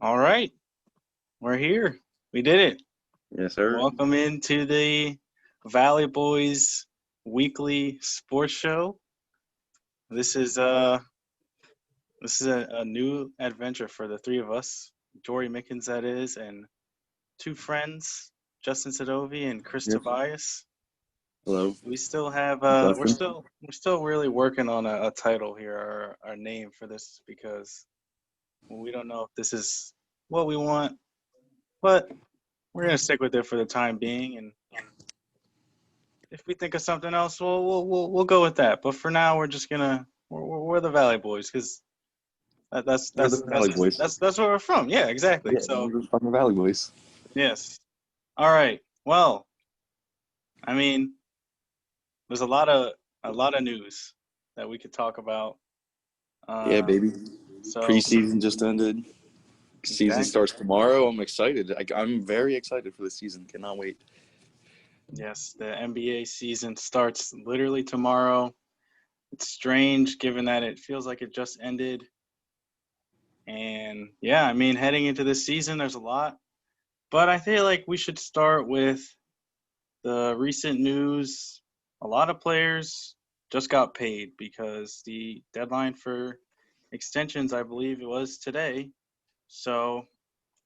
All right, we're here. We did it. Yes, sir. Welcome into the Valley Boys weekly sports show. This is a new adventure for the three of us. Jorie Mickens, that is, and two friends, Justin Sadovi and Chris Yes. Tobias. Hello. We still have we're Justin. still really working on a title here, our name for this, because we don't know if this is what we want, but we're gonna stick with it for the time being, and if we think of something else, we'll go with that. But for now, we're just gonna we're the Valley Boys, because that's We're that's the Valley that's Boys. that's where we're from. Yeah, exactly. Yeah, So we're the fucking Valley Boys. yes. All right. Well, I mean, there's a lot of news that we could talk about. Yeah, baby. So Preseason just ended. Season exactly. starts tomorrow. I'm excited. I'm very excited for the season. Cannot wait. Yes, the NBA season starts literally tomorrow. It's strange given that it feels like it just ended. And yeah, I mean, heading into this season, there's a lot. But I feel like we should start with the recent news. A lot of players just got paid because the deadline for extensions, I believe it was today. So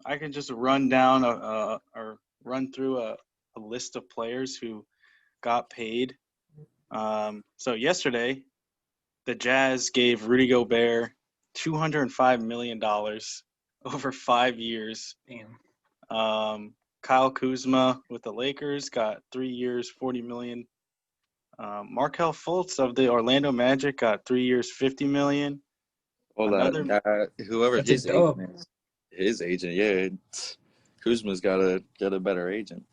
I can just run down or run through a list of players who got paid. So yesterday, the Jazz gave Rudy Gobert $205 million over 5 years. Damn. Kyle Kuzma with the Lakers got 3 years, $40 million. Markelle Fultz of the Orlando Magic got 3 years, $50 million. All that whoever That's a his dub. agent is, his agent, yeah. Kuzma's got a better agent.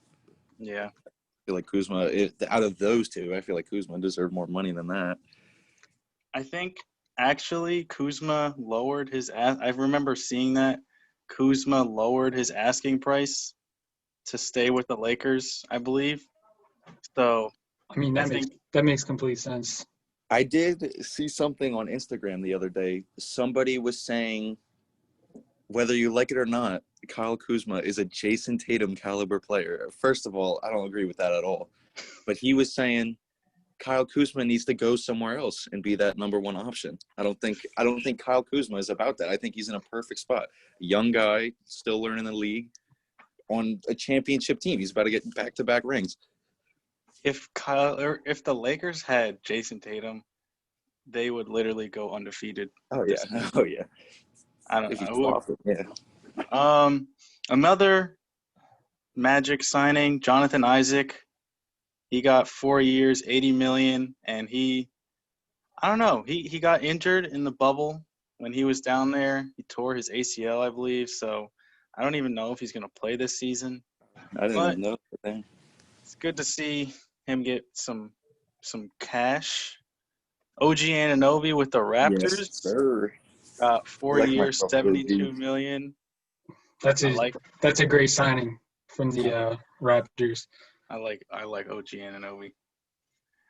Yeah. I feel like Kuzma, out of those two, I feel like Kuzma deserved more money than that. I think actually Kuzma lowered his I remember seeing that Kuzma lowered his asking price to stay with the Lakers, I believe. So I mean, that makes complete sense. I did see something on Instagram the other day. Somebody was saying, whether you like it or not, Kyle Kuzma is a Jason Tatum caliber player. First of all, I don't agree with that at all. But he was saying Kyle Kuzma needs to go somewhere else and be that number one option. I don't think Kyle Kuzma is about that. I think he's in a perfect spot. Young guy, still learning the league, on a championship team. He's about to get back-to-back rings. if the Lakers had Jason Tatum, they would literally go undefeated. Oh yeah. Oh yeah. I don't If he's know. off it, yeah. Another Magic signing, Jonathan Isaac. He got 4 years, $80 million, and I don't know. He got injured in the bubble when he was down there. He tore his ACL, I believe. So I don't even know if he's going to play this season. I didn't even know that. It's good to see him get some cash. OG Anunoby with the Raptors. Yes, sir. 4 years, myself, $72 million. That's a great signing from the Raptors. I like OG Anunoby.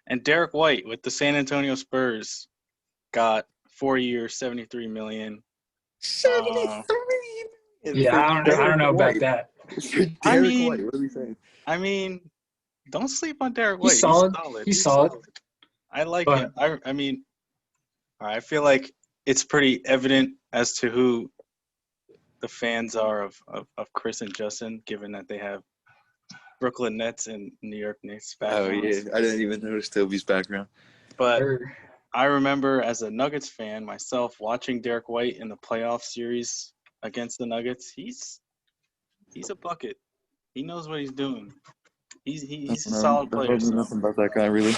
And Derek White with the San Antonio Spurs got 4 years, $73 million. 73 million. Yeah, I don't know about that. Derek White, what are we saying? I mean, don't sleep on Derek White. He's solid. He's solid. I like But, him. I mean, I feel like it's pretty evident as to who the fans are of Chris and Justin, given that they have Brooklyn Nets and New York Knicks backgrounds. Oh yeah, I didn't even notice Toby's background. But I remember as a Nuggets fan myself watching Derek White in the playoff series against the Nuggets. He's a bucket. He knows what he's doing. He's a solid player. So Nothing about that guy really.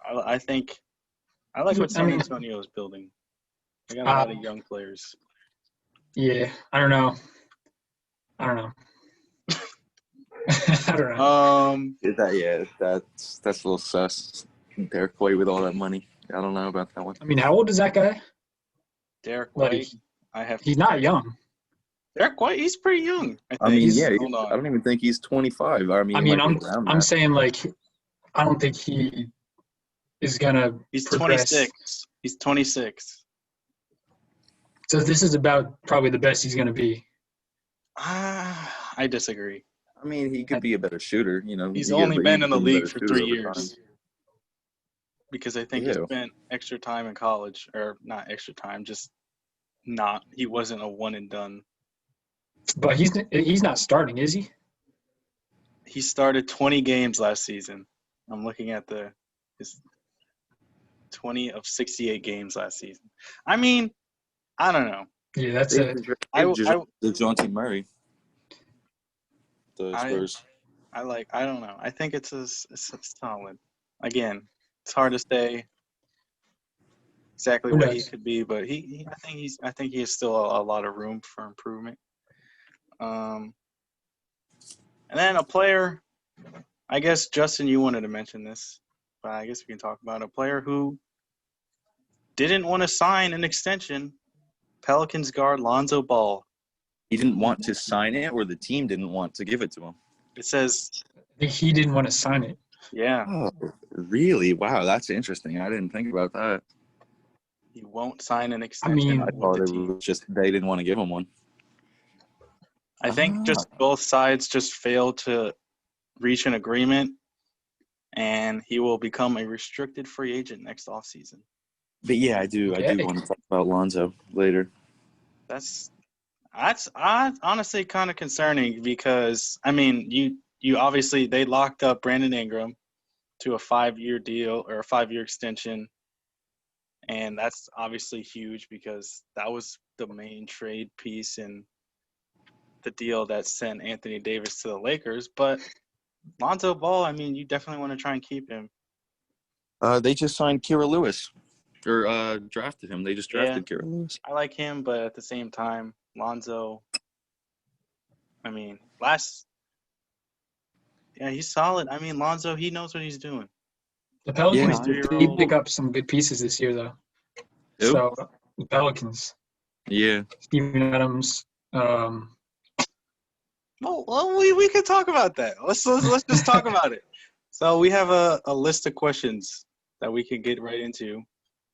I think I like what San Antonio is building. They got a lot of young players. Yeah, I don't know. I don't know. That's a little sus. Derek White with all that money. I don't know about that one. I mean, how old is that guy? Derek White. He's not young. Derek White, he's pretty young. I don't even think he's 25. I'm saying, like, I don't think he is gonna. He's progress. 26. He's 26. So this is about probably the best he's going to be. I disagree. I mean, he could be a better shooter, He's He only but been he in the became a league better for shooter 3 over time. years because I think he Ew. spent extra time in college, or not extra time, just not. He wasn't a one and done. But he's not starting, is he? He started 20 games last season. I'm looking at his 20 of 68 games last season. I mean, I don't know. Yeah, that's They it. DeJounte Murray. The Spurs. I don't know. I think it's solid. Again, it's hard to say exactly Who what knows? he could be, but I think he has still a lot of room for improvement. And then a player, I guess Justin, you wanted to mention this, but I guess we can talk about a player who didn't want to sign an extension. Pelicans guard Lonzo Ball. He didn't want to sign it, or the team didn't want to give it to him. It says I think he didn't want to sign it. Yeah. Oh, really? Wow, that's interesting. I didn't think about that. He won't sign an extension I I with thought the it team. was just they didn't want to give him one. I think just both sides just failed to reach an agreement, and he will become a restricted free agent next offseason. But yeah, I do want to talk about Lonzo later. That's honestly kind of concerning because, I mean, you obviously they locked up Brandon Ingram to a 5-year deal or a 5-year extension, and that's obviously huge because that was the main trade piece in the deal that sent Anthony Davis to the Lakers. But Lonzo Ball, I mean, you definitely want to try and keep him. They just signed Kira Lewis, or drafted him. They just drafted Kira Lewis. I like him, but at the same time, Lonzo, I mean, he's solid. I mean, Lonzo, he knows what he's doing. The Pelicans did pick up some good pieces this year, though. Who? So the Pelicans. Yeah. Steven Adams. Well, we could talk about that. Let's just talk about it. So we have a list of questions that we can get right into,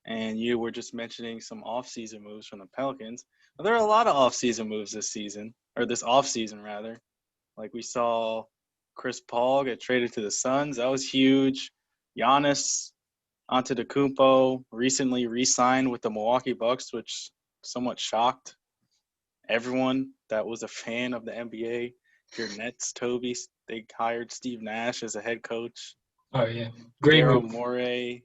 and you were just mentioning some off-season moves from the Pelicans. Well, there are a lot of off-season moves this season, or this off-season rather. Like we saw Chris Paul get traded to the Suns. That was huge. Giannis Antetokounmpo recently re-signed with the Milwaukee Bucks, which somewhat shocked everyone that was a fan of the NBA. Your Nets, Toby, they hired Steve Nash as a head coach. Oh, yeah. Great Daryl move. Morey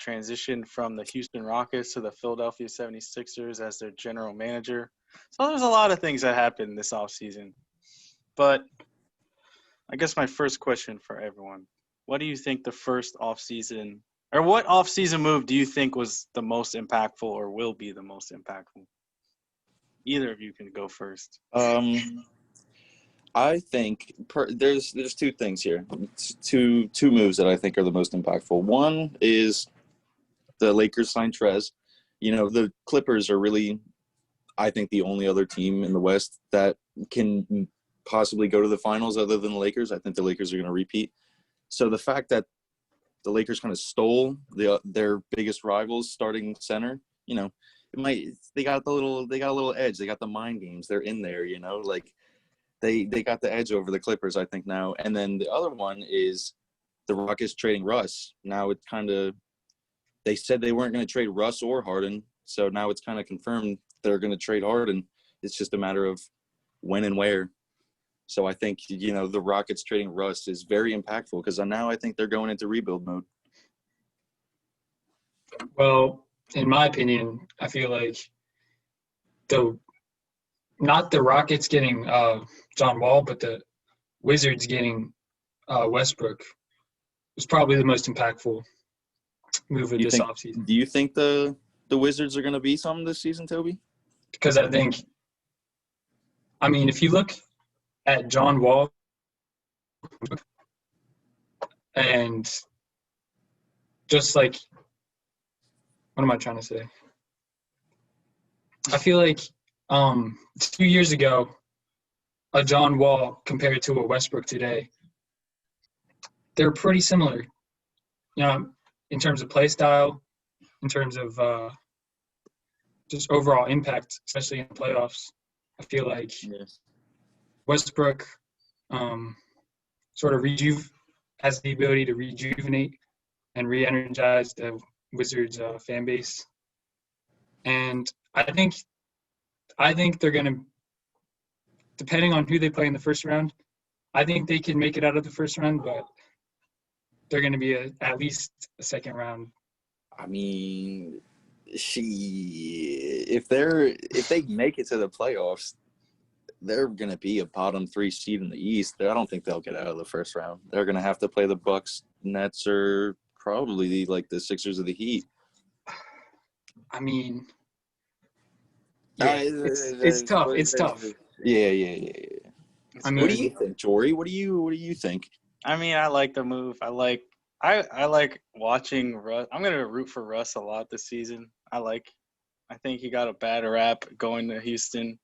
transitioned from the Houston Rockets to the Philadelphia 76ers as their general manager. So there's a lot of things that happened this offseason. But I guess my first question for everyone, what do you think the first offseason – or what offseason move do you think was the most impactful or will be the most impactful? Either of you can go first. I think there's two things here. Two moves that I think are the most impactful. One is the Lakers signed Trez. The Clippers are really, I think, the only other team in the West that can possibly go to the finals other than the Lakers. I think the Lakers are going to repeat. So the fact that the Lakers kind of stole their biggest rivals starting center, they got a little edge. They got the mind games. They're in there, like they got the edge over the Clippers, I think, now. And then the other one is the Rockets trading Russ. Now it's kind of, they said they weren't going to trade Russ or Harden, so now it's kind of confirmed they're going to trade Harden. It's just a matter of when and where. So I think, the Rockets trading Russ is very impactful because now I think they're going into rebuild mode. Well, in my opinion, I feel like not the Rockets getting John Wall, but the Wizards getting Westbrook was probably the most impactful move of this offseason. Do you think the Wizards are going to be something this season, Toby? Because I think, if you look at John Wall and just like, what am I trying to say? I feel like 2 years ago, a John Wall compared to a Westbrook today, they're pretty similar, in terms of play style, in terms of just overall impact, especially in the playoffs. I feel like Westbrook sort of has the ability to rejuvenate and re-energize the Wizards fan base. And I think they're going to, depending on who they play in the first round, I think they can make it out of the first round, but they're going to be at least a second round. I mean, if they make it to the playoffs, they're going to be a bottom 3 seed in the East. I don't think they'll get out of the first round. They're going to have to play the Bucks, Nets, or probably like the Sixers or the Heat. I mean, yeah, it's tough. It's tough. Yeah. I mean, what do you think, Jorie? What do you think? I mean, I like the move. I like watching Russ. I'm gonna root for Russ a lot this season. I think he got a bad rap going to Houston,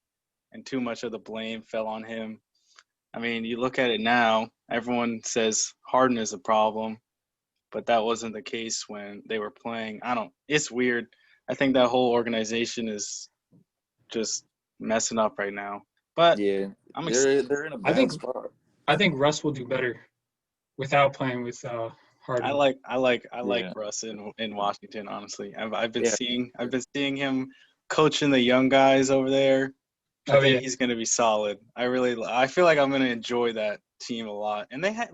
and too much of the blame fell on him. I mean, you look at it now, everyone says Harden is a problem, but that wasn't the case when they were playing. It's weird. I think that whole organization is just messing up right now. But yeah, I'm they're in a bad spot. I think Russ will do better without playing with Harden. I like Russ in Washington. Honestly, I've been seeing him coaching the young guys over there. I think he's going to be solid. I feel like I'm going to enjoy that team a lot. And they had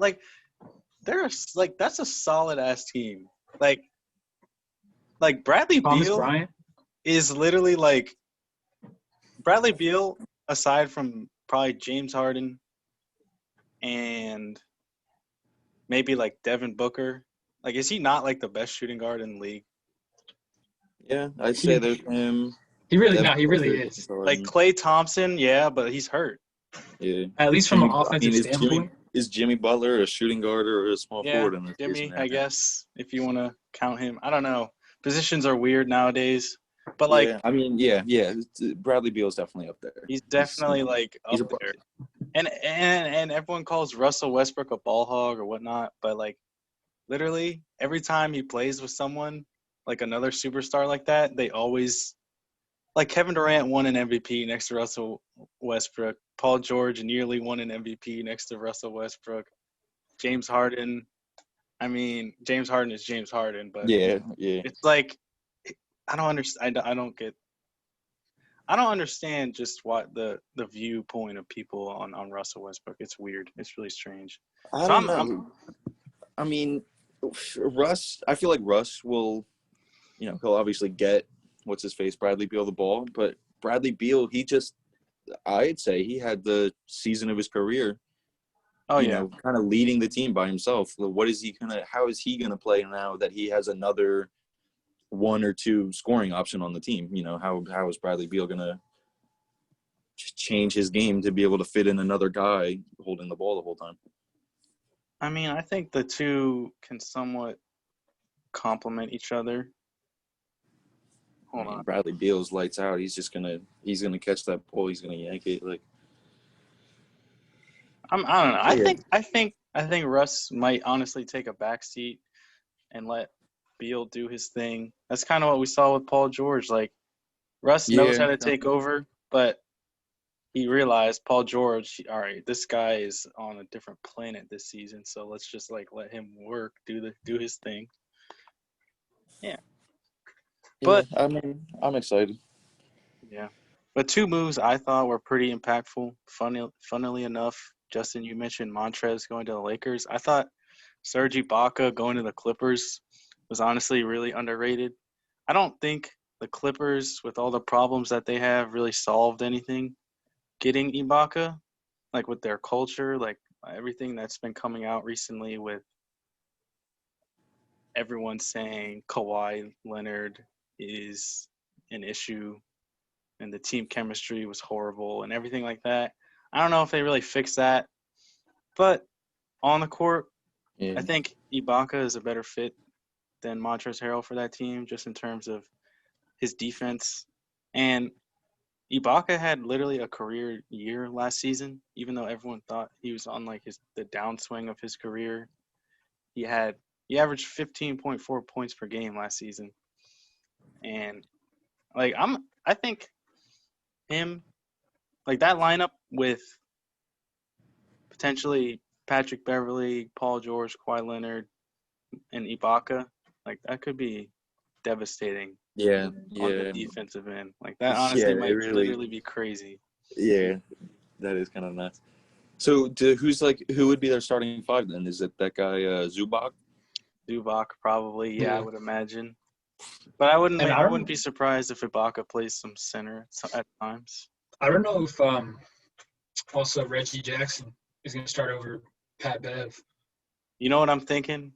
that's a solid ass team. Like Bradley Beal Bryant is literally Bradley Beal, aside from probably James Harden and maybe Devin Booker. Is he not the best shooting guard in the league? Yeah, I'd say there's him. He really is. Klay Thompson, yeah, but he's hurt. Yeah. At least from an offensive standpoint. Is Jimmy Butler a shooting guard or a small forward in this Jimmy, I guess, if you want to count him. I don't know. Positions are weird nowadays. But I mean, Bradley Beal's definitely up there. He's definitely up there. And everyone calls Russell Westbrook a ball hog or whatnot, but literally every time he plays with someone another superstar like that, they always Kevin Durant won an MVP next to Russell Westbrook. Paul George nearly won an MVP next to Russell Westbrook. James Harden. I mean, James Harden is James Harden, but it's I don't understand. I don't understand just what the viewpoint of people on Russell Westbrook. It's weird. It's really strange. I don't know. I mean, Russ. I feel like Russ will, he'll obviously get Bradley Beal the ball, but Bradley Beal, I'd say he had the season of his career. Oh yeah, kind of leading the team by himself. How is he gonna play now that he has another 1 or 2 scoring option on the team? How is Bradley Beal gonna change his game to be able to fit in another guy holding the ball the whole time? I mean, I think the two can somewhat complement each other. Hold on. Bradley Beal's lights out. He's gonna catch that ball. He's gonna yank it. I don't know. I think Russ might honestly take a backseat and let Beal do his thing. That's kind of what we saw with Paul George. Russ knows how to take over, but he realized Paul George, all right, this guy is on a different planet this season, so let's just let him work, do his thing. Yeah. But I mean, I'm excited. Yeah. But 2 moves I thought were pretty impactful. Funnily enough, Justin, you mentioned Montrez going to the Lakers. I thought Serge Ibaka going to the Clippers was honestly really underrated. I don't think the Clippers, with all the problems that they have, really solved anything. Getting Ibaka, with their culture, everything that's been coming out recently with everyone saying Kawhi Leonard is an issue and the team chemistry was horrible and everything like that. I don't know if they really fixed that. But on the court, I think Ibaka is a better fit than Montrezl Harrell for that team, just in terms of his defense. And Ibaka had literally a career year last season, even though everyone thought he was on the downswing of his career. He averaged 15.4 points per game last season. And I think him, like that lineup with potentially Patrick Beverly, Paul George, Kawhi Leonard, and Ibaka, like that could be devastating Yeah, on the yeah, defensive end. Like that yeah. honestly It might really, literally be crazy. yeah, that is kind of nuts. So, who would be their starting five then? Is it that guy Zubac? Zubac probably, I Yeah. would imagine. But I And wouldn't be surprised if Ibaka plays some center at times. I don't know if also Reggie Jackson is going to start over Pat Bev. You know what I'm thinking?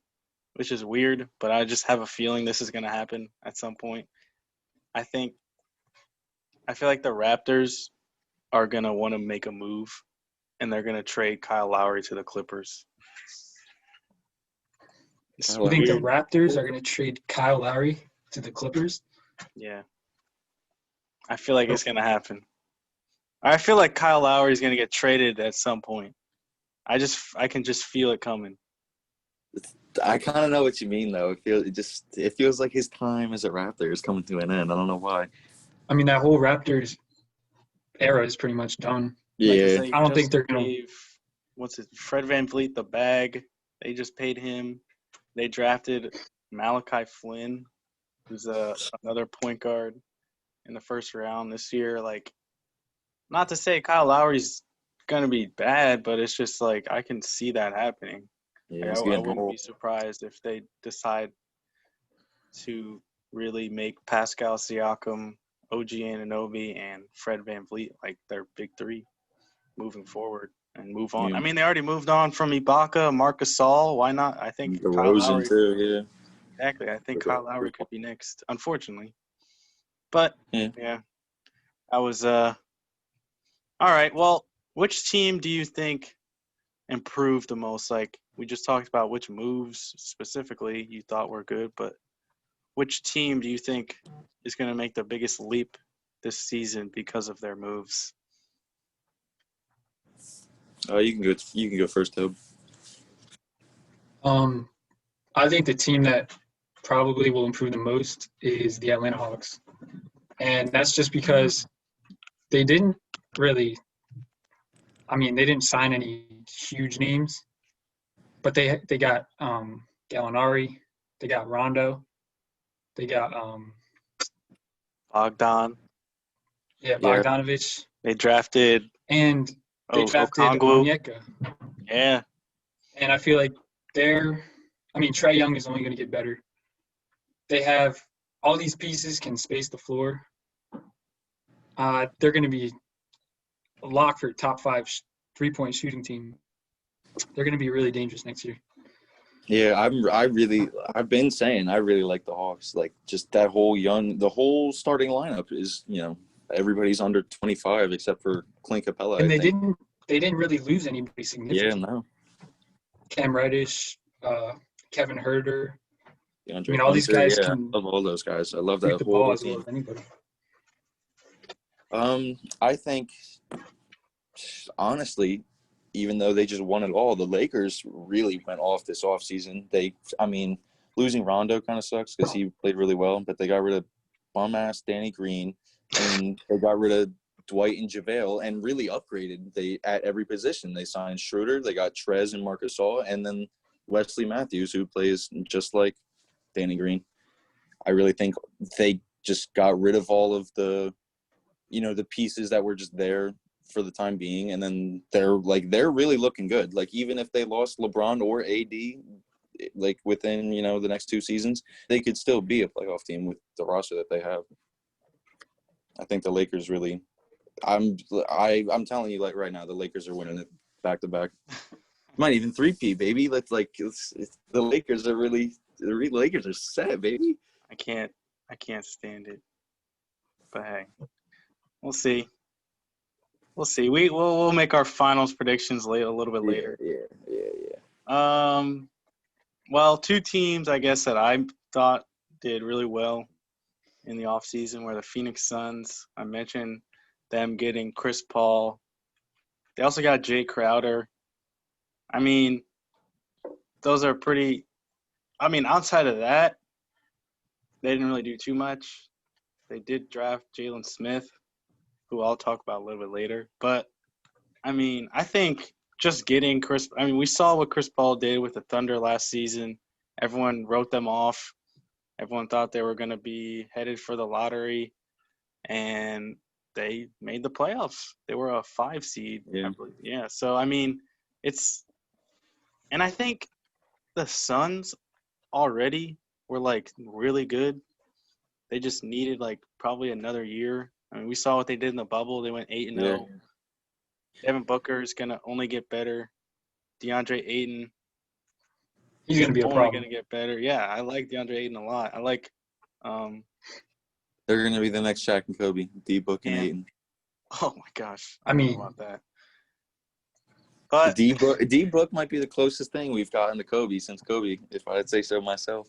Which is weird, but I just have a feeling this is going to happen at some point. I feel like the Raptors are going to want to make a move, and they're going to trade Kyle Lowry to the Clippers. It's You think the weird. Raptors are going to trade Kyle Lowry to the Clippers? Yeah. I feel like it's going to happen. I feel like Kyle Lowry is going to get traded at some point. I can just feel it coming. I kind of know what you mean, though. It feels like his time as a Raptor is coming to an end. I don't know why. I mean, that whole Raptors era is pretty much done. Yeah, I don't think they're going to. Gave Fred VanVleet the bag. They just paid him. They drafted Malachi Flynn, who's another point guard in the first round this year. Like, not to say Kyle Lowry's gonna be bad, but it's just like I can see that happening. yeah. Like, It's I getting wouldn't old. be surprised if they decide to really make Pascal Siakam, OG Anunoby, and Fred VanVleet like their big three moving forward and move on. Yeah. I mean, they already moved on from Ibaka, Marc Gasol. Why not? I think Kyle DeRozan Lowry. too. Yeah. Exactly. I think Kyle Lowry could be next, unfortunately. But yeah, I was all right. Well, which team do you think improved the most? Like we just talked about which moves specifically you thought were good, but which team do you think is going to make the biggest leap this season because of their moves? You can go. You can go first, Toby. I think the team that probably will improve the most is the Atlanta Hawks. And that's just because they didn't really – I mean, they didn't sign any huge names, but they got Gallinari, they got Rondo, they got Bogdan. Bogdanovich. They drafted And they drafted Okongwu. Onyeka. Yeah. And I feel like Trae Young is only going to get better. They have all these pieces can space the floor. They're going to be a lock for top 5 3-point shooting team. They're going to be really dangerous next year. Yeah, I've been saying I really like the Hawks. Like just the whole starting lineup is, everybody's under 25 except for Clint Capella. And I think. they didn't really lose anybody significant. Yeah, no. Cam Reddish, Kevin Huerter. DeAndre all these guys Hunter, can I love all those guys. I love shoot that the ball whole as well team. as anybody. I think, honestly, even though they just won it all, the Lakers really went off this offseason. Losing Rondo kind of sucks because he played really well, but they got rid of bum-ass Danny Green, and they got rid of Dwight and JaVale and really upgraded at every position. They signed Schroeder, they got Trez and Marc Gasol, and then Wesley Matthews, who plays just like Danny Green. I really think they just got rid of all of the pieces that were just there for the time being, and then they're really looking good. Like even if they lost LeBron or AD, like within the next 2 seasons, they could still be a playoff team with the roster that they have. I think the Lakers really. I'm telling you, like right now, the Lakers are winning it back to back. Might even 3P, baby. The Lakers are really the Lakers are set, baby. I can't stand it. But hey, we'll see. We'll make our finals predictions a little bit later. Yeah. Well, 2 teams I guess that I thought did really well in the offseason were the Phoenix Suns. I mentioned them getting Chris Paul. They also got Jay Crowder. I mean, those are pretty – outside of that, they didn't really do too much. they did draft Jalen Smith, who I'll talk about a little bit later. But, I mean, I think just getting Chris – I mean, we saw what Chris Paul did with the Thunder last season. Everyone wrote them off. Everyone thought they were going to be headed for the lottery, and they made the playoffs. They were a 5 seed, I believe. Yeah, so, I mean, it's – and I think the Suns already were, like, really good. They just needed, like, probably another year. I mean, we saw what they did in the bubble. They went 8-0. Yeah. Devin Booker is going to only get better. DeAndre Ayton He's going to be a only problem. going to get better. Yeah, I like DeAndre Ayton a lot. I like They're going to be the next Shaq and Kobe, D-Book and Yeah. Ayton. oh, my gosh. I mean- don't know about that. But D-Book might be the closest thing we've gotten to Kobe since Kobe, if I'd say so myself.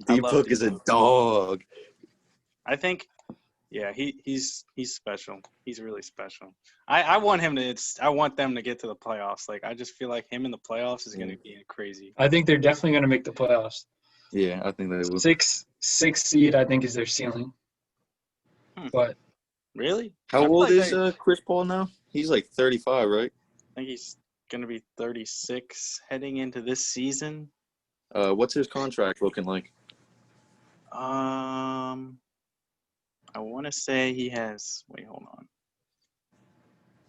I love D-Book is a D-Book. dog. I think, yeah, he's special. He's really special. I want him to. I want them to get to the playoffs. Like I just feel like him in the playoffs is going to be crazy. I think they're definitely going to make the playoffs. Yeah, I think they will. Six seed, I think, is their ceiling. But Really? How I feel old like is Chris Paul now? He's like 35, right? I think he's going to be 36 heading into this season. What's his contract looking like? I want to say he has. Wait, hold on.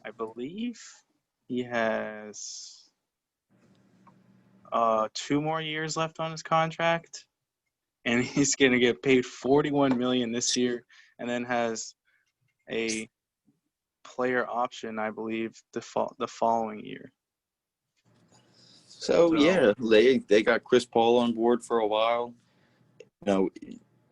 I believe he has 2 more years left on his contract, and he's going to get paid $41 million this year, and then has a player option, I believe, the following year. So yeah, they got Chris Paul on board for a while. You know,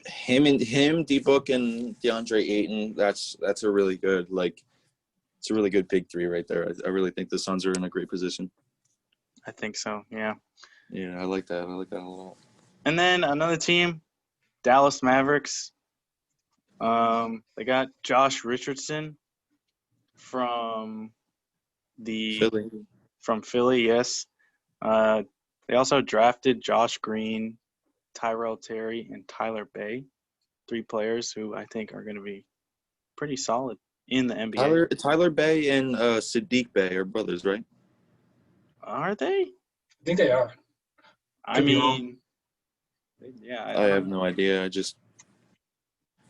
him, D-Book, and DeAndre Ayton. That's a really good it's a really good big three right there. I really think the Suns are in a great position. I think so. Yeah. Yeah, I like that. I like that a lot. And then another team, Dallas Mavericks. They got Josh Richardson from Philly, yes. They also drafted Josh Green, Tyrell Terry, and Tyler Bay, 3 players who I think are going to be pretty solid in the NBA. Tyler Bay and Sadiq Bay are brothers, right? Are they? I think they are. I Could be mean, yeah. I have no idea.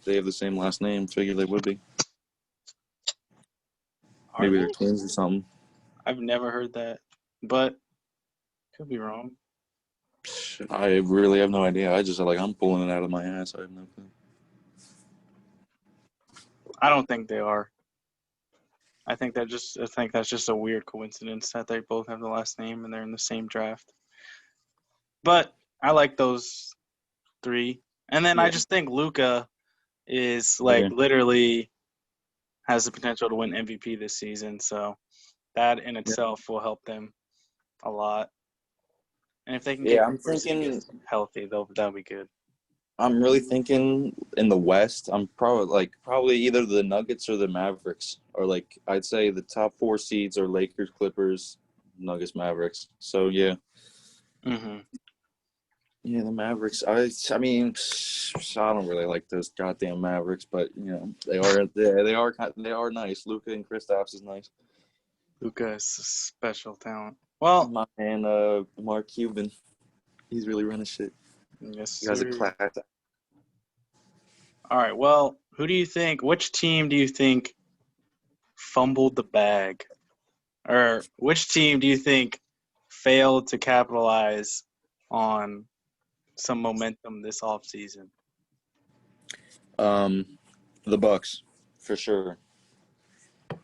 They have the same last name. Figure they would be. Maybe they're twins or something. I've never heard that, but could be wrong. I really have no idea. I'm pulling it out of my ass. I have no clue. I don't think they are. I think that's just a weird coincidence that they both have the last name and they're in the same draft. But I like those 3. And then I just think Luka is literally has the potential to win MVP this season. So that in itself will help them a lot. And if they can get Porzingis healthy, that'll be good. I'm really thinking in the West. I'm probably either the Nuggets or the Mavericks, or I'd say the top 4 seeds are Lakers, Clippers, Nuggets, Mavericks. So yeah. Mm-hmm. Yeah, the Mavericks. I mean, I don't really like those goddamn Mavericks, but you know they are nice. Luka and Kristaps is nice. Luka is a special talent. Well, my man, Mark Cuban, he's really running shit. Yes, he has a class. All right. Well, which team do you think fumbled the bag? Or which team do you think failed to capitalize on some momentum this offseason? The Bucks, for sure.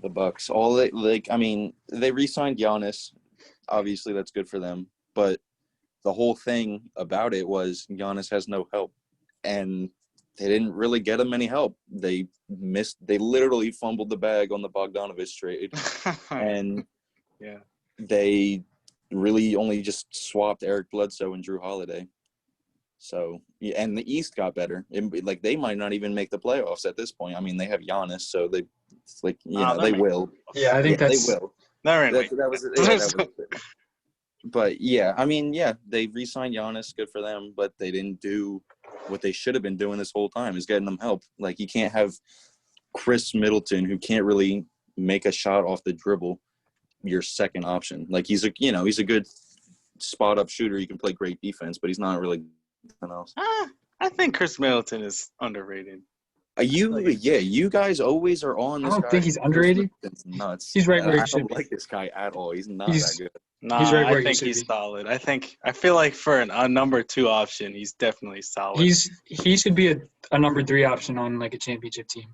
The Bucks. They re-signed Giannis. Obviously, that's good for them. But the whole thing about it was Giannis has no help, and they didn't really get him any help. They literally fumbled the bag on the Bogdanovich trade, and they really only just swapped Eric Bledsoe and Drew Holiday. So, and the East got better. They might not even make the playoffs at this point. I mean, they have Giannis, so they will. Yeah, I think they will. That was it. But yeah, I mean, yeah, they re-signed Giannis, good for them, but they didn't do what they should have been doing this whole time is getting them help. Like, you can't have Chris Middleton, who can't really make a shot off the dribble, your second option. Like, he's a good spot up shooter. He can play great defense, but he's not really anything else. I think Chris Middleton is underrated. You guys always are on this guy. I don't think he's underrated. It's nuts. He's right where he I should don't be. like this guy at all. He's not He's- that good. Nah, He's right where I he think should he's be. solid. I feel like for a number 2 option, he's definitely solid. He should be a number 3 option on like a championship team.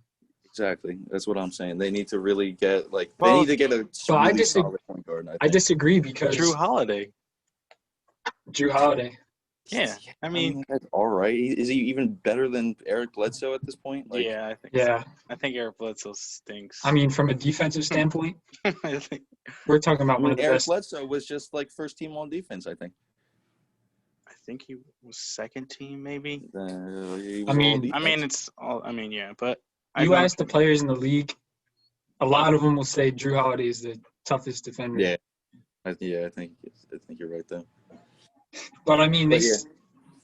Exactly. That's what I'm saying. They need to really get they Well, need to get a but I really disagree- solid point guard. I disagree because Drew Holiday. Drew Holiday. Yeah, I mean, that's all right. Is he even better than Eric Bledsoe at this point? Like, yeah, I think. Yeah. So. I think Eric Bledsoe stinks. I mean, from a defensive standpoint, I think we're talking about one of the Eric best. Bledsoe was just like first team on defense, I think. he was second team, maybe. He was I all mean, defense. It's all. I mean, yeah, but You ask the players in the league, a lot of them will say Drew Holiday is the toughest defender. Yeah. I think you're right there. But I mean, But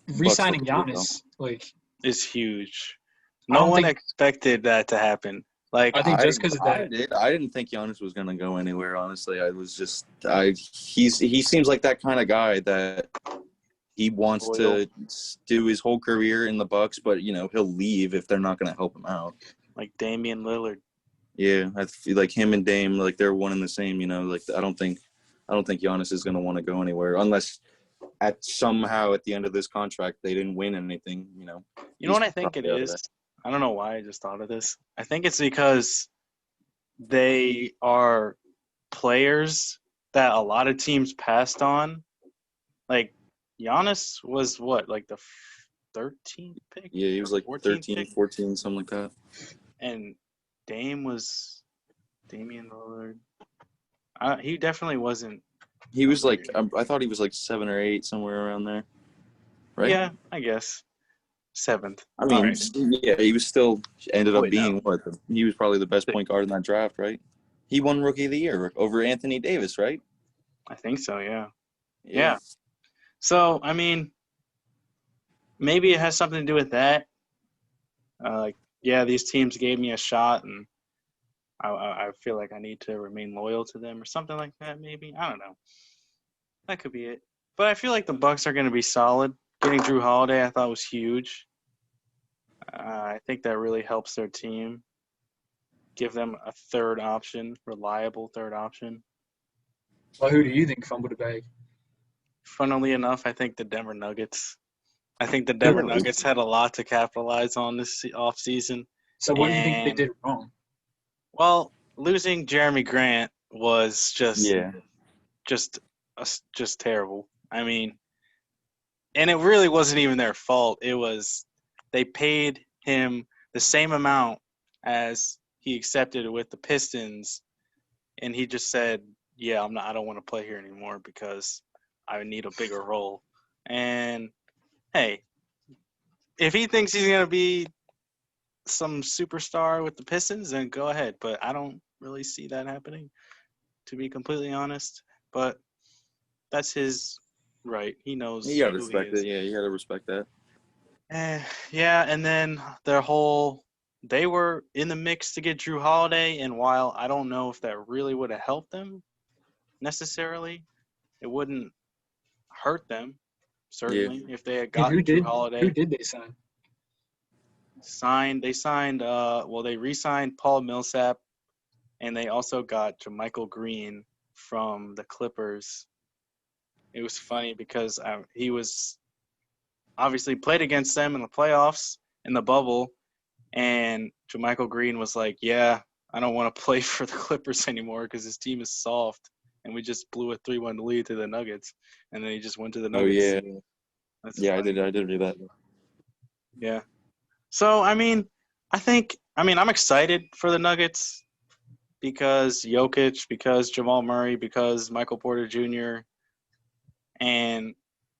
re-signing Bucks look good, Giannis, like is huge. I No don't one think- expected that to happen. Like, I think just because of that. I didn't think Giannis was going to go anywhere. Honestly, he seems like that kind of guy that he wants Loyal. to do his whole career in the Bucks, but he'll leave if they're not going to help him out. like Damian Lillard. Yeah, I feel like him and Dame, like they're one and the same. Like I don't think Giannis is going to want to go anywhere unless somehow at the end of this contract they didn't win anything. You know what I think it is? I don't know why I just thought of this. I think it's because they are players that a lot of teams passed on. Like, Giannis was what, like the 13th pick? Yeah, he was like 14th 13, pick? 14, something like that. And Dame was Damian Lillard. He definitely wasn't. He was like, I thought he was like 7 or 8, somewhere around there. Right? Yeah, I guess. 7th. I mean, All right. yeah, he was still ended up Wait, being he was probably the best point guard in that draft, right? He won Rookie of the Year over Anthony Davis, right? I think so, yeah. Yeah. So, I mean, maybe it has something to do with that. These teams gave me a shot, and I feel like I need to remain loyal to them or something like that, maybe. I don't know. That could be it. But I feel like the Bucks are going to be solid. Getting Drew Holiday I thought was huge. I think that really helps their team. Give them a third option, reliable third option. Well, who do you think fumbled the bag? Funnily enough, I think the Denver Nuggets. I think the Denver Nuggets had a lot to capitalize on this offseason. So what do you think they And- did wrong? Well, losing Jeremy Grant was just terrible. I mean, and it really wasn't even their fault. It was they paid him the same amount as he accepted with the Pistons, and he just said, "Yeah, I don't want to play here anymore because I need a bigger role." And hey, if he thinks he's gonna be some superstar with the Pistons, then go ahead. But I don't really see that happening, to be completely honest. But that's his right. He knows. You gotta who respect he is. it. Yeah, you gotta respect that. Yeah, and then they were in the mix to get Drew Holiday, and while I don't know if that really would have helped them necessarily, it wouldn't hurt them, certainly, if they had And gotten Drew Holiday. Who did they sign? They re-signed Paul Millsap, and they also got JaMychal Green from the Clippers. It was funny because he was obviously played against them in the playoffs in the bubble, and JaMychal Green was like, "Yeah, I don't want to play for the Clippers anymore because this team is soft, and we just blew a 3-1 lead to the Nuggets," and then he just went to the Oh Nuggets. yeah, That's yeah, funny. I did read that. Yeah. So, I'm excited for the Nuggets because Jokic, because Jamal Murray, because Michael Porter Jr., and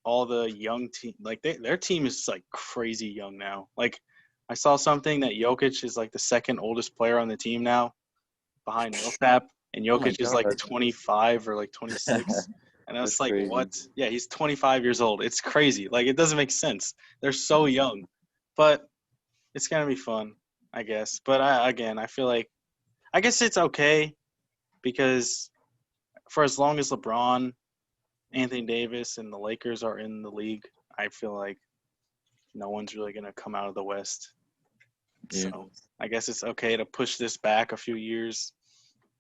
all the young team. Like, their team is, like, crazy young now. Like, I saw something that Jokic is, like, the second oldest player on the team now behind Millsap, and Oh my Jokic is, like, God. 25 or, like, 26. And I was That's like, crazy. what? Yeah, he's 25 years old. It's crazy. Like, it doesn't make sense. They're so young. but it's gonna be fun, I guess. But I feel like I guess it's okay because for as long as LeBron, Anthony Davis, and the Lakers are in the league, I feel like no one's really gonna come out of the West. Yeah. So I guess it's okay to push this back a few years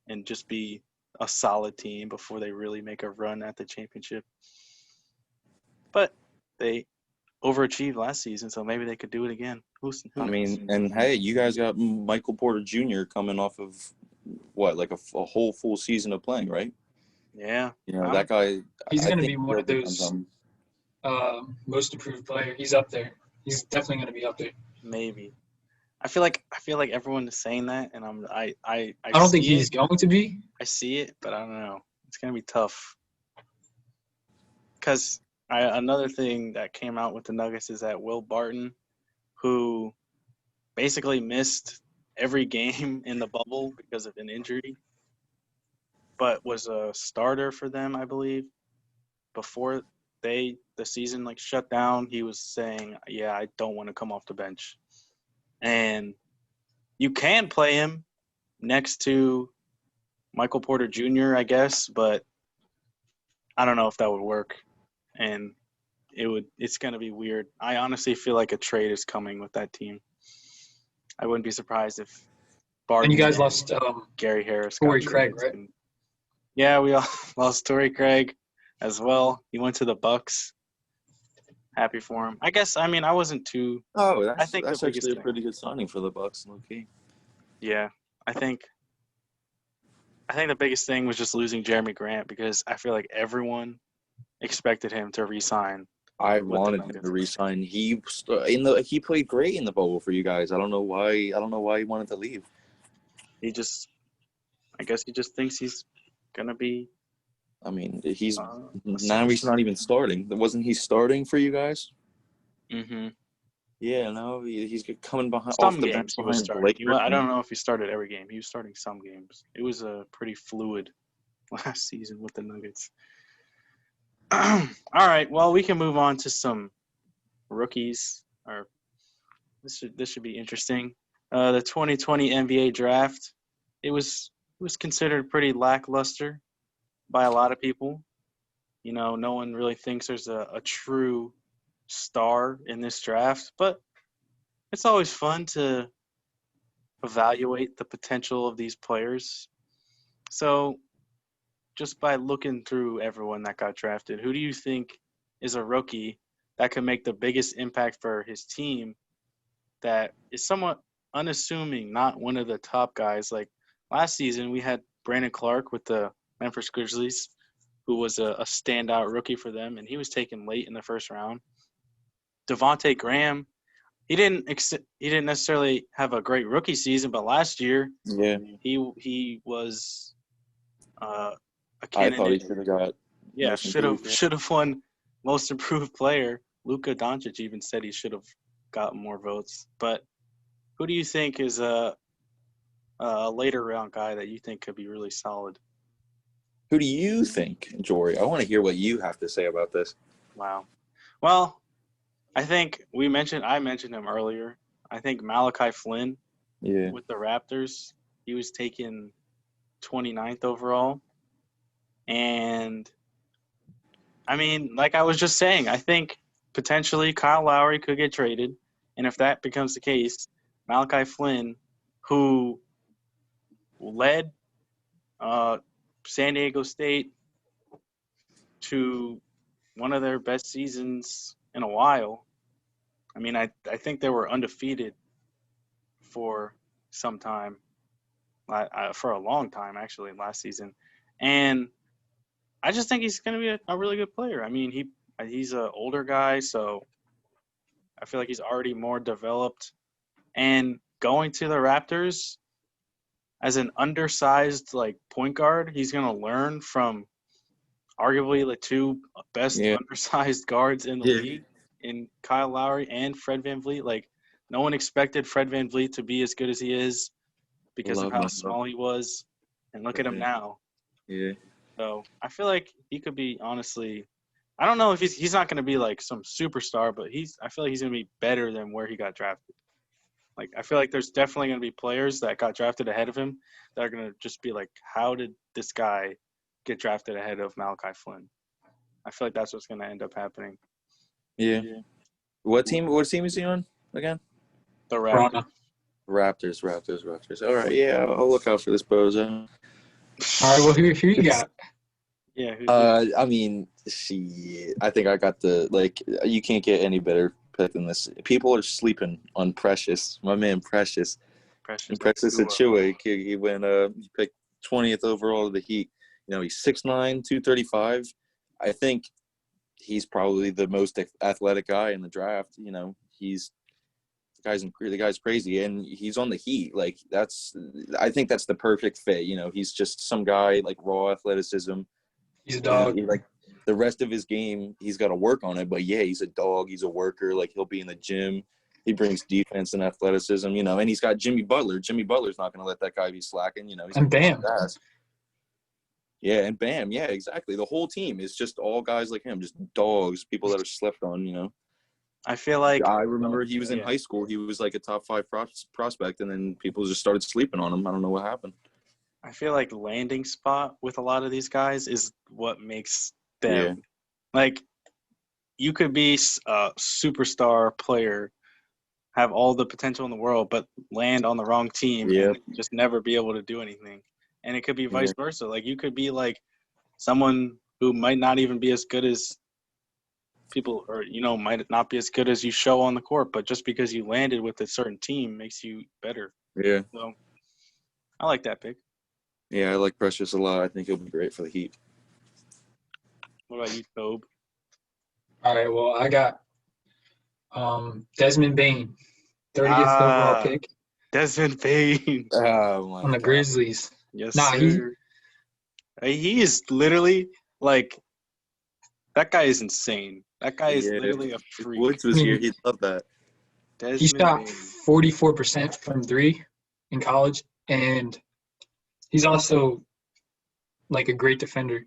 and just be a solid team before they really make a run at the championship. But they overachieved last season, so maybe they could do it again. Who I knows? mean, and hey, you guys got Michael Porter Jr. coming off of what, like a whole full season of playing, right? Yeah. You know, that guy. He's I going to think be one he'll of become those something. most improved player. He's up there. He's definitely going to be up there. Maybe. I feel like everyone is saying that, and I don't think see he's it. going to be. I see it, but I don't know. It's gonna be tough. Because another thing that came out with the Nuggets is that Will Barton, who basically missed every game in the bubble because of an injury, but was a starter for them, I believe, before the season like shut down. He was saying, "Yeah, I don't want to come off the bench," and you can play him next to Michael Porter Jr., I guess, but I don't know if that would work. And it's going to be weird. I honestly feel like a trade is coming with that team. I wouldn't be surprised if Barton And you guys lost Gary Harris got Torrey traded. Craig, right? And yeah, we all lost Torrey Craig as well. He went to the Bucks. Happy for him. I guess, I mean, I wasn't too – Oh, I think that's the biggest actually a thing, pretty good signing for the Bucks, low key. yeah, I think the biggest thing was just losing Jeremy Grant because I feel like everyone expected him to re-sign. I with the wanted him Nuggets. to resign. He played great in the bubble for you guys. I don't know why he wanted to leave. I guess he just thinks he's gonna be. I mean, he's A now he's not even starting. Wasn't he starting for you guys? Mm-hmm. Yeah, no, he's coming behind Some off the bench games he was behind starting. Blake I Griffin. don't know if he started every game. He was starting some games. It was a pretty fluid last season with the Nuggets. All right, well, we can move on to some rookies. Or this should be interesting. The 2020 NBA draft. It was considered pretty lackluster by a lot of people. You know, no one really thinks there's a true star in this draft, but it's always fun to evaluate the potential of these players. So, just by looking through everyone that got drafted, who do you think is a rookie that could make the biggest impact for his team that is somewhat unassuming, not one of the top guys? Like last season, we had Brandon Clark with the Memphis Grizzlies, who was a standout rookie for them, and he was taken late in the first round. Devontae Graham, he didn't necessarily have a great rookie season, but last year Yeah, he was a I thought he candidate. should have got. Yeah, most improved. should have won most improved player. Luka Doncic even said he should have gotten more votes. But who do you think is a later round guy that you think could be really solid? Who do you think, Jorie? I want to hear what you have to say about this. Wow. Well, I think I mentioned him earlier. I think Malachi Flynn Yeah, with the Raptors, he was taken 29th overall. And I mean, like I was just saying, I think potentially Kyle Lowry could get traded. And if that becomes the case, Malachi Flynn, who led San Diego State to one of their best seasons in a while. I mean, I think they were undefeated for some time, for a long time, actually, last season. And I just think he's going to be a really good player. I mean, he's an older guy, so I feel like he's already more developed. And going to the Raptors as an undersized like point guard, he's going to learn from arguably the two best undersized guards in the league, in Kyle Lowry and Fred VanVleet. Like, no one expected Fred VanVleet to be as good as he is because of how small he was. And look at him now. Yeah. So I feel like he could be honestly I don't know if he's not going to be like some superstar, but I feel like he's going to be better than where he got drafted. Like, I feel like there's definitely going to be players that got drafted ahead of him that are going to just be like, how did this guy get drafted ahead of Malachi Flynn? I feel like that's what's going to end up happening. Yeah. What team is he on again? The Raptors. Toronto. Raptors. All right, yeah, I'll look out for this bozo. All right, well, who you got? Yeah. I mean, I think I got you can't get any better pick than this. People are sleeping on Precious, my man Precious. Precious Achua. He went he picked 20th overall of the Heat. You know, he's 6'9", 235. I think he's probably the most athletic guy in the draft. You know, the guy's crazy, and he's on the Heat. Like, I think that's the perfect fit. You know, he's just some guy like raw athleticism. He's a dog. Like, the rest of his game, he's got to work on it. But yeah, he's a dog. He's a worker. Like, he'll be in the gym. He brings defense and athleticism. You know, and he's got Jimmy Butler. Jimmy Butler's not going to let that guy be slacking. You know, he's and Bam. Yeah, and Bam. Yeah, exactly. The whole team is just all guys like him, just dogs, people that are slept on. You know. I feel like I remember he was in high school. He was like a top 5 prospect, and then people just started sleeping on him. I don't know what happened. I feel like landing spot with a lot of these guys is what makes them. Like, you could be a superstar player, have all the potential in the world, but land on the wrong team and just never be able to do anything. And it could be vice versa. Like, you could be like someone who might not even be as good as people, or, you know, might not be as good as you show on the court, but just because you landed with a certain team makes you better. Yeah. So I like that pick. Yeah, I like Precious a lot. I think he'll be great for the Heat. What about you, Toby? All right, well, I got Desmond Bane, 30th overall pick. Desmond Bane. Oh, my on the God. Grizzlies. Yes, sir. He is literally like – that guy is insane. That guy is literally a freak. Woods was here. He'd love that. He shot 44% from 3 in college, and he's also like a great defender.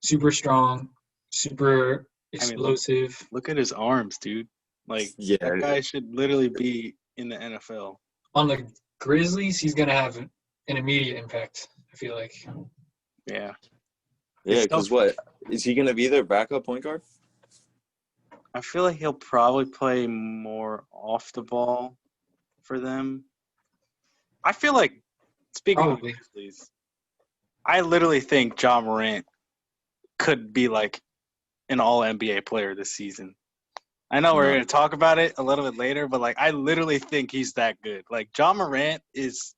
Super strong, super explosive. Look at his arms, dude. Like, that guy should literally be in the NFL. On the Grizzlies, he's going to have an immediate impact, I feel like. Yeah. Yeah, because what? Is he going to be their backup point guard? I feel like he'll probably play more off the ball for them. I feel like, speaking of Grizzlies, I literally think Ja Morant could be like an all-NBA player this season. I know we're going to talk about it a little bit later, but like, I literally think he's that good. Like, Ja Morant is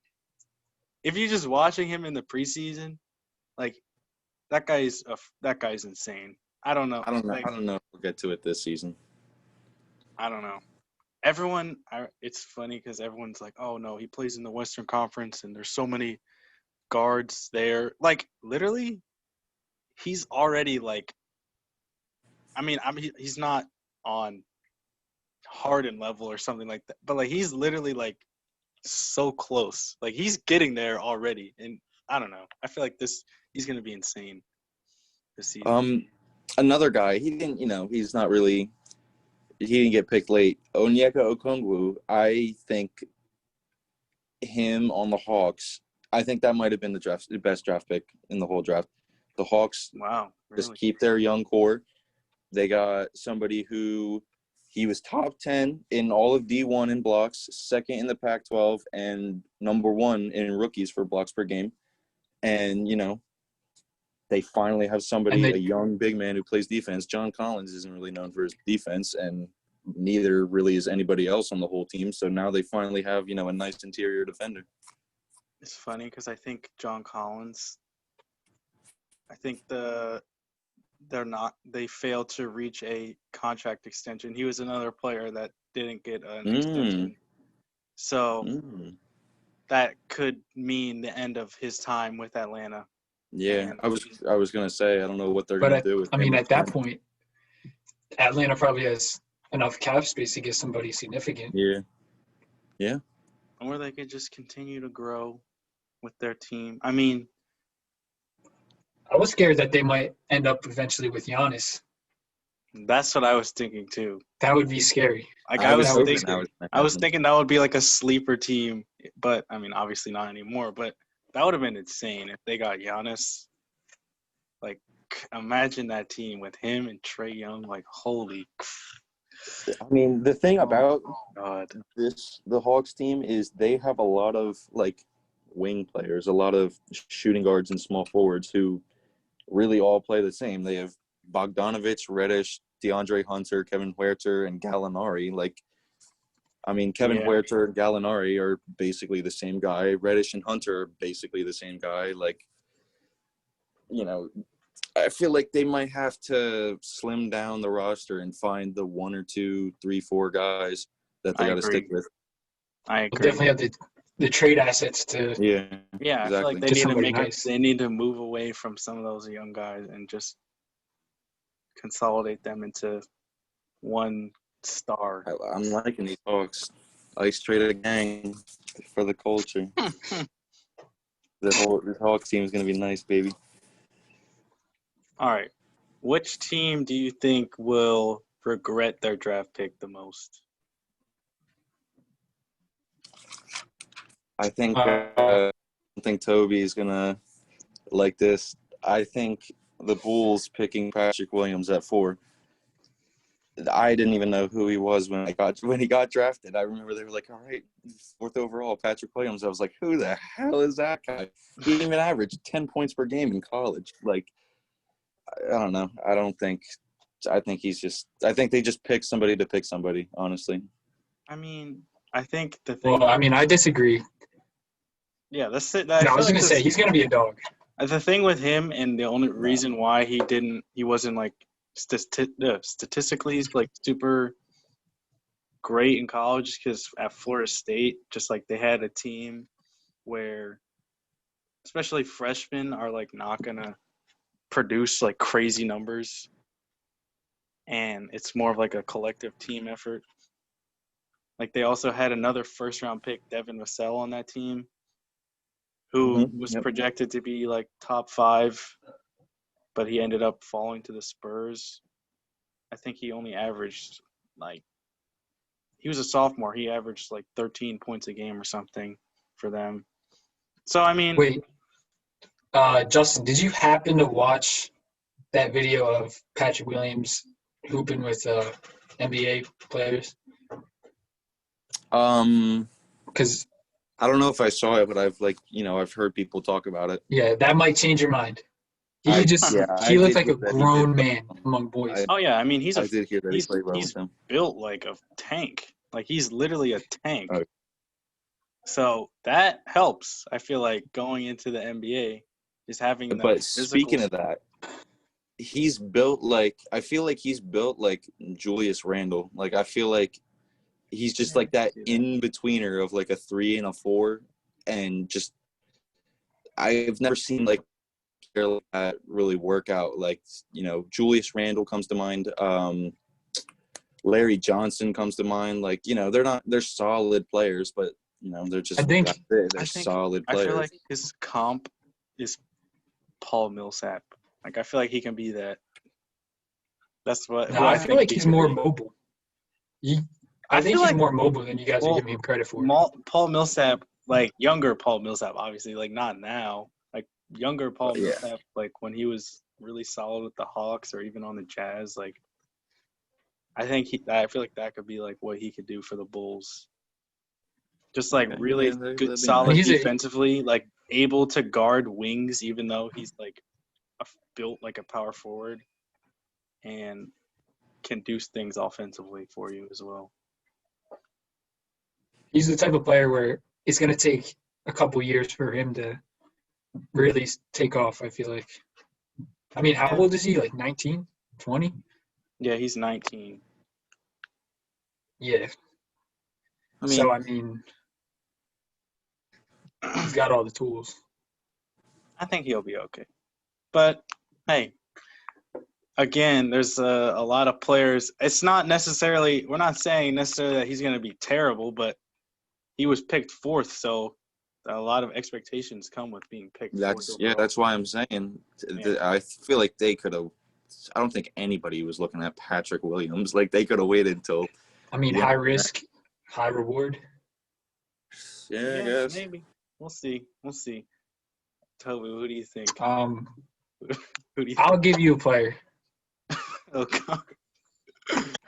– if you're just watching him in the preseason, like, that guy's insane. I don't know. I don't know if we'll get to it this season. I don't know. It's funny because everyone's like, oh, no, he plays in the Western Conference and there's so many guards there. Like, literally, he's already like – I mean, he's not on Harden level or something like that. But, like, he's literally, like, so close. Like, he's getting there already. And I don't know. I feel like he's going to be insane this season. Another guy, he didn't get picked late. Onyeka Okongwu, I think him on the Hawks, I think that might have been the best draft pick in the whole draft. The Hawks just keep their young core. They got somebody who he was top 10 in all of D1 in blocks, second in the Pac-12, and number 1 in rookies for blocks per game. And, you know, they finally have somebody, a young big man who plays defense. John Collins isn't really known for his defense, and neither really is anybody else on the whole team. So now they finally have, you know, a nice interior defender. It's funny because I think John Collins, they failed to reach a contract extension. He was another player that didn't get an extension. So that could mean the end of his time with Atlanta. Yeah, I was gonna say I don't know what they're gonna do with him. I mean, at that point, Atlanta probably has enough cap space to get somebody significant. Yeah. Or they could just continue to grow with their team. I mean, I was scared that they might end up eventually with Giannis. That's what I was thinking too. That would be scary. Like I was that would be hoping scary. I was thinking that would be like a sleeper team, but I mean, obviously not anymore. But that would have been insane if they got Giannis. Like, imagine that team with him and Trae Young. Like, holy I mean, the thing about God. the Hawks team is they have a lot of like wing players, a lot of shooting guards and small forwards who really all play the same. They have Bogdanovich, Reddish, DeAndre Hunter, Kevin Huerter, and Gallinari. Like, I mean, Kevin Yeah. Huerter and Gallinari are basically the same guy. Reddish and Hunter are basically the same guy. Like, you know, I feel like they might have to slim down the roster and find the 1 or 2, 3, 4 guys that they I got to agree. stick with. I We'll agree. definitely have the trade assets to Yeah, Yeah, I feel like exactly. they Just need to somebody make nice. They need to move away from some of those young guys and just consolidate them into one star. I'm liking these Hawks. Ice traded gang for the culture. This Hawks team is going to be nice, baby. All right. Which team do you think will regret their draft pick the most? I think Toby is going to like this. I think the Bulls picking Patrick Williams at 4. I didn't even know who he was when he got drafted. I remember they were like, all right, 4th overall, Patrick Williams. I was like, who the hell is that guy? He even averaged 10 points per game in college. Like, I don't know. I think they just picked somebody to pick somebody, honestly. I mean, I think the thing. Well, I mean, I disagree. Yeah, that's it. I was going to say he's going to be a dog. The thing with him, and the only reason why he wasn't like statistically like super great in college, because at Florida State, just like they had a team where, especially freshmen, are like not gonna produce like crazy numbers, and it's more of like a collective team effort. Like they also had another first-round pick, Devin Vassell, on that team, who was projected to be like top 5, but he ended up falling to the Spurs. I think he only averaged he was a sophomore. He averaged like 13 points a game or something for them. So, I mean. Wait, Justin, did you happen to watch that video of Patrick Williams hooping with NBA players? Because I don't know if I saw it, but I've heard people talk about it. yeah, that might change your mind. He I looked like a did that he grown did. man among boys. Oh yeah, I mean I did hear that he played well with him. built like a tank. Like he's literally a tank. Oh. So that helps. I feel like going into the NBA is having that. But speaking of that, he's built I feel like he's built like Julius Randle. Like I feel like he's just like that in-betweener of like a 3 and a 4, and just I've never seen like that really work out. Like, Julius Randle comes to mind. Larry Johnson comes to mind. Like, they're solid players, but they're just they're solid players. I feel like his comp is Paul Millsap. Like I feel like he can be that. That's what. No, I feel like he's more mobile. I think he's more mobile than you guys are giving him credit for. Paul Millsap, like younger Paul Millsap, obviously, like not now. Like younger Paul Millsap, like when he was really solid with the Hawks or even on the Jazz, like I feel like that could be like what he could do for the Bulls. Just like really good, solid defensively, like able to guard wings, even though he's like built like a power forward, and can do things offensively for you as well. He's the type of player where it's going to take a couple years for him to really take off, I feel like. I mean, how old is he? Like 19, 20? Yeah, he's 19. Yeah. He's got all the tools. I think he'll be okay. But, hey, again, there's a lot of players. It's not necessarily – we're not saying necessarily that he's going to be terrible, but he was picked 4th, so a lot of expectations come with being picked 4th. That's why I'm saying I feel like they could have I don't think anybody was looking at Patrick Williams. Like, they could have waited until. I mean, Yeah. high risk, high reward. Yeah, I Yeah, guess. maybe. We'll see. Toby, who do you think? Um, Who do you I'll think? give you a player. Oh, God.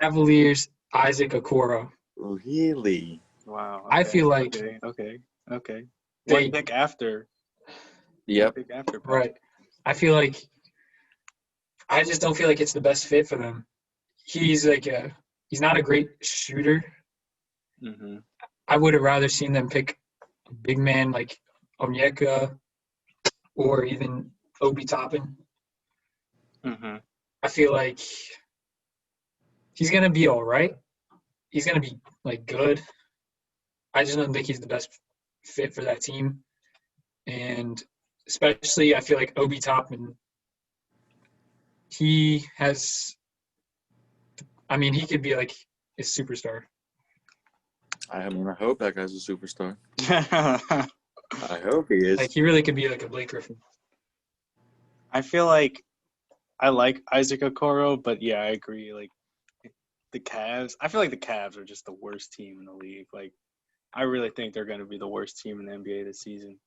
Cavaliers, Isaac Okoro. Really? Wow. I Okay, feel like okay. they One pick after. Yep. One pick after. right. I feel like I just don't feel like it's the best fit for them. He's not a great shooter. Mm-hmm. I would have rather seen them pick a big man like Onyeka or even Obi Toppin. Mm-hmm. I feel like he's gonna be all right. He's gonna be like good. I just don't think he's the best fit for that team. And especially I feel like Obi Toppin, he could be like a superstar. I hope that guy's a superstar. I hope he is. Like he really could be like a Blake Griffin. I feel like I like Isaac Okoro, but yeah, I agree. Like the Cavs, I feel like the Cavs are just the worst team in the league. Like I really think they're going to be the worst team in the NBA this season.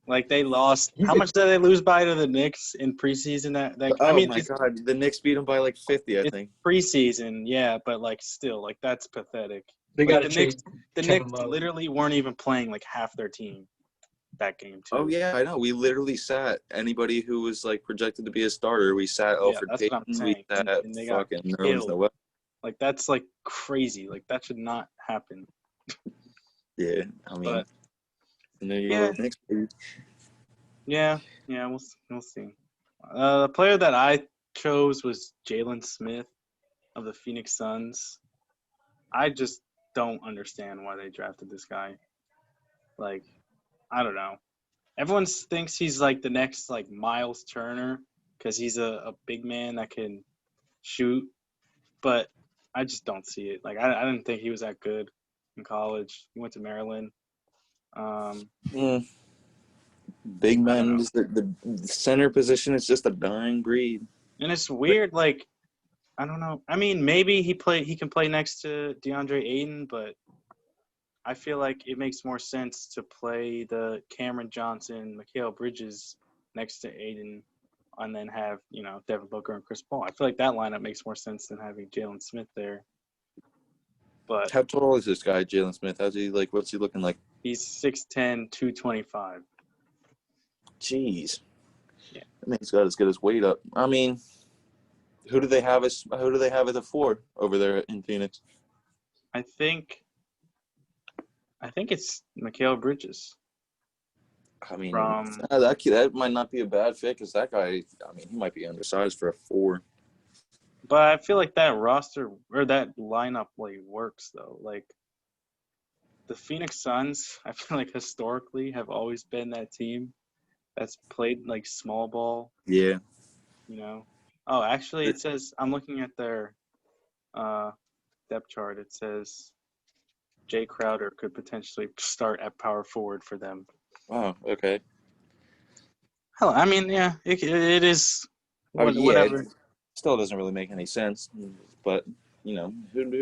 Like they lost. How much did they lose by to the Knicks in preseason? My God, the Knicks beat him by like 50, I think. Preseason, yeah, but like still, like that's pathetic. They Like got to trade the Kevin Knicks Love. literally weren't even playing like half their team that game too. Oh yeah, I know. We literally sat anybody who was like projected to be a starter. We sat Yeah, Alfred that's Payton. what I'm saying. We sat And they got fucking Nerlens killed. Noel. Like that's like crazy. Like that should not happen. Yeah, I mean, But the New York Knicks. yeah, we'll see. The player that I chose was Jalen Smith of the Phoenix Suns. I just don't understand why they drafted this guy. Like, I don't know. Everyone thinks he's like the next like Miles Turner because he's a big man that can shoot, but I just don't see it. Like, I didn't think he was that good in college. He went to Maryland. Big men, just the center position is just a dying breed. And it's weird. Like, I don't know. I mean, maybe he can play next to DeAndre Ayton, but I feel like it makes more sense to play the Cameron Johnson, Mikal Bridges next to Ayton, and then have Devin Booker and Chris Paul. I feel like that lineup makes more sense than having Jalen Smith there. But how tall is this guy, Jalen Smith? How's he like? What's he looking like? he's 6'10", 225. Jeez. Yeah. I mean, he's got to get his weight up. I mean, who do they have as the 4 over there in Phoenix? I think it's Mikal Bridges. I mean, that might not be a bad fit because that guy, I mean, he might be undersized for a 4. But I feel like that roster or that lineup like works though. Like the Phoenix Suns, I feel like historically have always been that team that's played like small ball. Yeah. Oh, actually, it says I'm looking at their depth chart. It says Jay Crowder could potentially start at power forward for them. Oh, okay. Hell, I mean, yeah, it is. Whatever. It still doesn't really make any sense, but who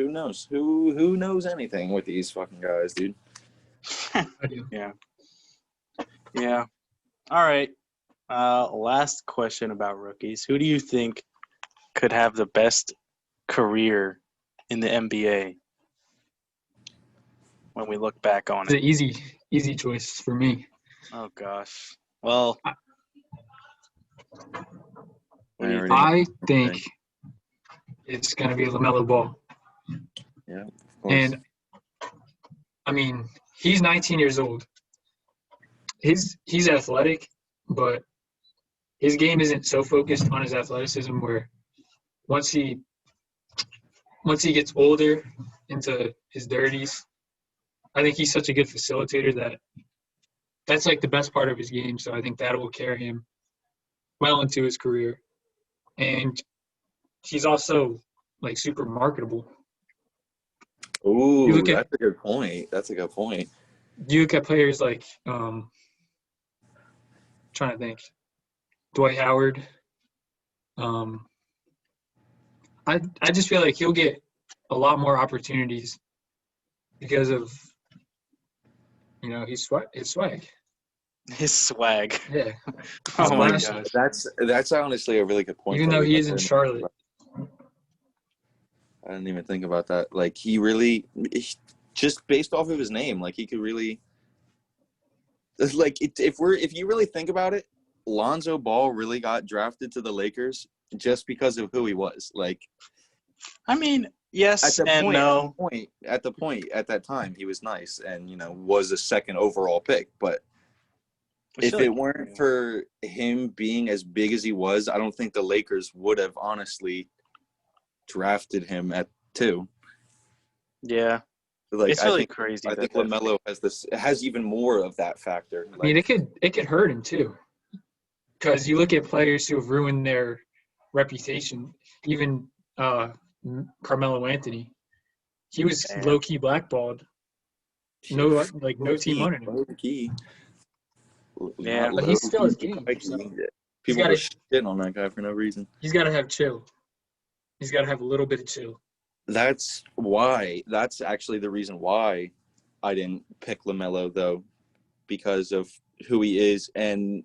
knows? Who knows anything with these fucking guys, dude? I do. Yeah. All right. Last question about rookies. Who do you think could have the best career in the NBA when we look back on It's it? an easy choice for me. Oh gosh. Well, I think it's going to be LaMelo Ball. Yeah, of course. And I mean, he's 19 years old. He's athletic, but his game isn't so focused on his athleticism where once he gets older into his 30s, I think he's such a good facilitator that's like the best part of his game. So I think that will carry him well into his career. And he's also like super marketable. Ooh, that's a good point. You look at players like trying to think, Dwight Howard. I just feel like he'll get a lot more opportunities because of his swag. His swag. Yeah, Oh he's my flashy. gosh. That's honestly a really good point. Even though Toby. he is in Charlotte. I didn't even think about that. Like just based off of his name, like he could really, like if you really think about it, Lonzo Ball really got drafted to the Lakers just because of who he was. Like I mean, yes and no. at that time, he was nice and was a second overall pick. But if it weren't for him being as big as he was, I don't think the Lakers would have honestly drafted him at 2. Yeah. Like It's really crazy. I think LaMelo has even more of that factor. I mean, it could hurt him too, because you look at players who have ruined their reputation. Even Carmelo Anthony, he was low key blackballed. No team wanted him. Low key. Yeah, but he's still his game. So people are shitting on that guy for no reason. He's got to have chill. He's got to have a little bit of chill. That's actually the reason why I didn't pick LaMelo, though, because of who he is and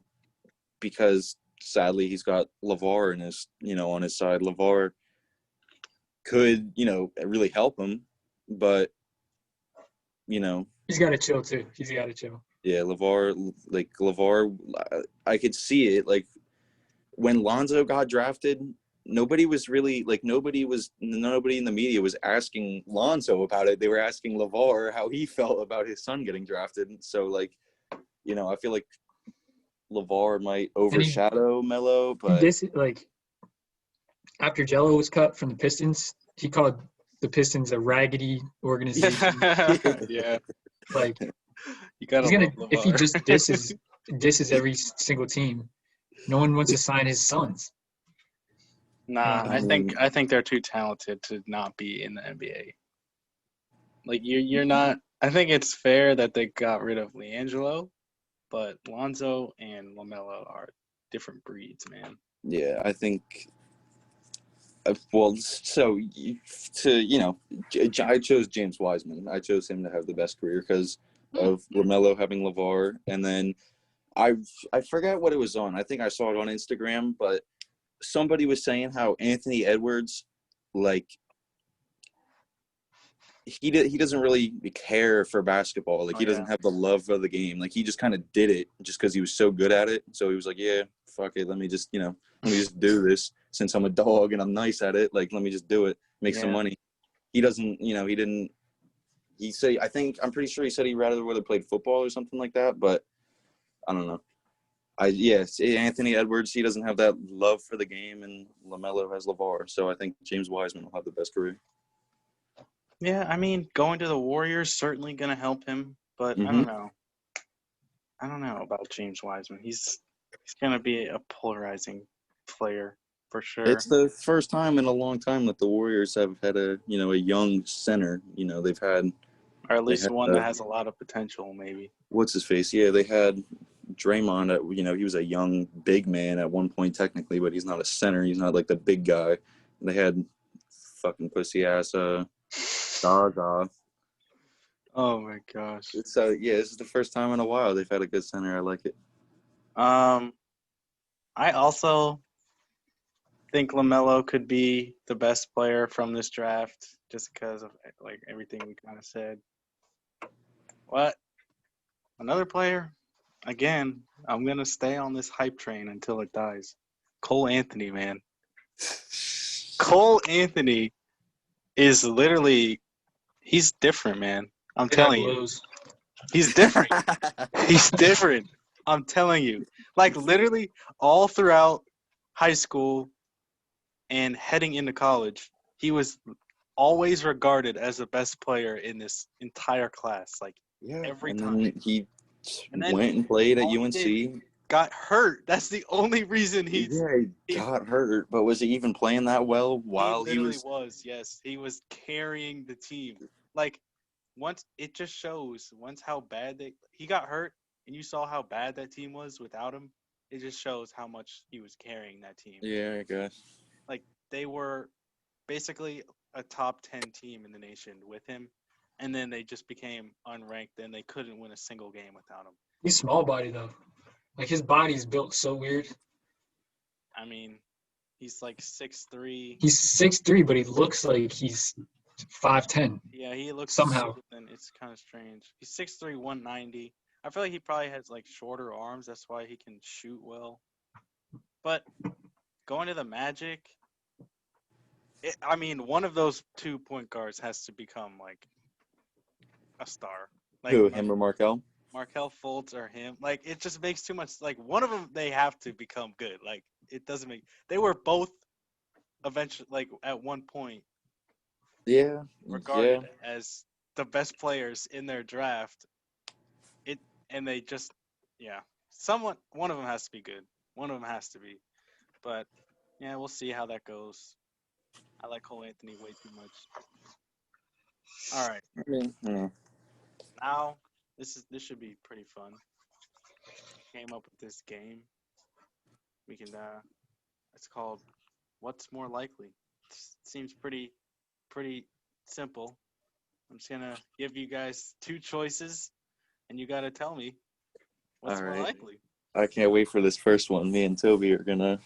because sadly he's got LeVar in his on his side. LeVar could really help him, but he's got to chill too. He's got to chill. Yeah, LeVar, I could see it. Like when Lonzo got drafted, nobody in the media was asking Lonzo about it. They were asking LeVar how he felt about his son getting drafted. So I feel like LeVar might overshadow Melo, but this after Jello was cut from the Pistons, he called the Pistons a raggedy organization. Yeah. You gotta if he just disses every single team, no one wants to sign his sons. Nah, I think they're too talented to not be in the NBA. Like you're not. I think it's fair that they got rid of LiAngelo, but Lonzo and LaMelo are different breeds, man. Yeah, I think. Well, so I chose James Wiseman. I chose him to have the best career because of LaMelo having LeVar, and then I forget what it was on. I think I saw it on Instagram, but somebody was saying how Anthony Edwards, he doesn't really care for basketball. Like he doesn't have the love of the game. Like he just kind of did it just because he was so good at it. So he was like, yeah, fuck it. Let me just do this since I'm a dog and I'm nice at it. Like, let me just do it, make some money. He doesn't, he didn't. I'm pretty sure he said he'd rather would have played football or something like that. But I don't know. Anthony Edwards, he doesn't have that love for the game, and LaMelo has LeVar. So I think James Wiseman will have the best career. Yeah, I mean, going to the Warriors certainly going to help him, but I don't know. I don't know about James Wiseman. He's going to be a polarizing player for sure. It's the first time in a long time that the Warriors have had a young center. They've had, or at least one that has a lot of potential, maybe. What's his face? Yeah, they had Draymond. He was a young big man at one point technically, but he's not a center. He's not like the big guy. They had fucking pussy ass Gaga. Oh my gosh. This is the first time in a while they've had a good center. I like it. I also think LaMelo could be the best player from this draft just because of everything we kind of said. What? Another player? Again, I'm going to stay on this hype train until it dies. Cole Anthony, man. Cole Anthony is literally – he's different, man. I'm telling you. He's different. He's different. I'm telling you. Literally all throughout high school and heading into college, he was always regarded as the best player in this entire class. Every time. Then he went and played at UNC. Got hurt. That's the only reason he got hurt. But was he even playing that well while he was? Yes. He was carrying the team. Once it just shows how bad he got hurt, and you saw how bad that team was without him. it just shows how much he was carrying that team. Yeah, I guess. Like, they were basically a top 10 team in the nation with him, and then they just became unranked, and they couldn't win a single game without him. He's small body though. Like his body's built so weird. I mean, he's like 6'3". He's 6'3", but he looks like he's 5'10". Yeah, he looks somehow. And it's kind of strange. He's 6'3", 190. I feel like he probably has like shorter arms. That's why he can shoot well. But going to the Magic, I mean, one of those 2 point guards has to become like a star. Like Who, him or Markel? Markel Fultz or him. Like, it just makes too much. Like, one of them, they have to become good. Like, it doesn't make. They were both eventually, like, at one point, Yeah. regarded as the best players in their draft. And they just, one of them has to be good. One of them has to be. But yeah, we'll see how that goes. I like Cole Anthony way too much. All right. I mean, Now, this should be pretty fun. Came up with this game. We can. It's called "What's More Likely." It seems pretty simple. I'm just gonna give you guys 2 choices, and you gotta tell me what's more likely. I can't wait for this first one. Me and Toby are gonna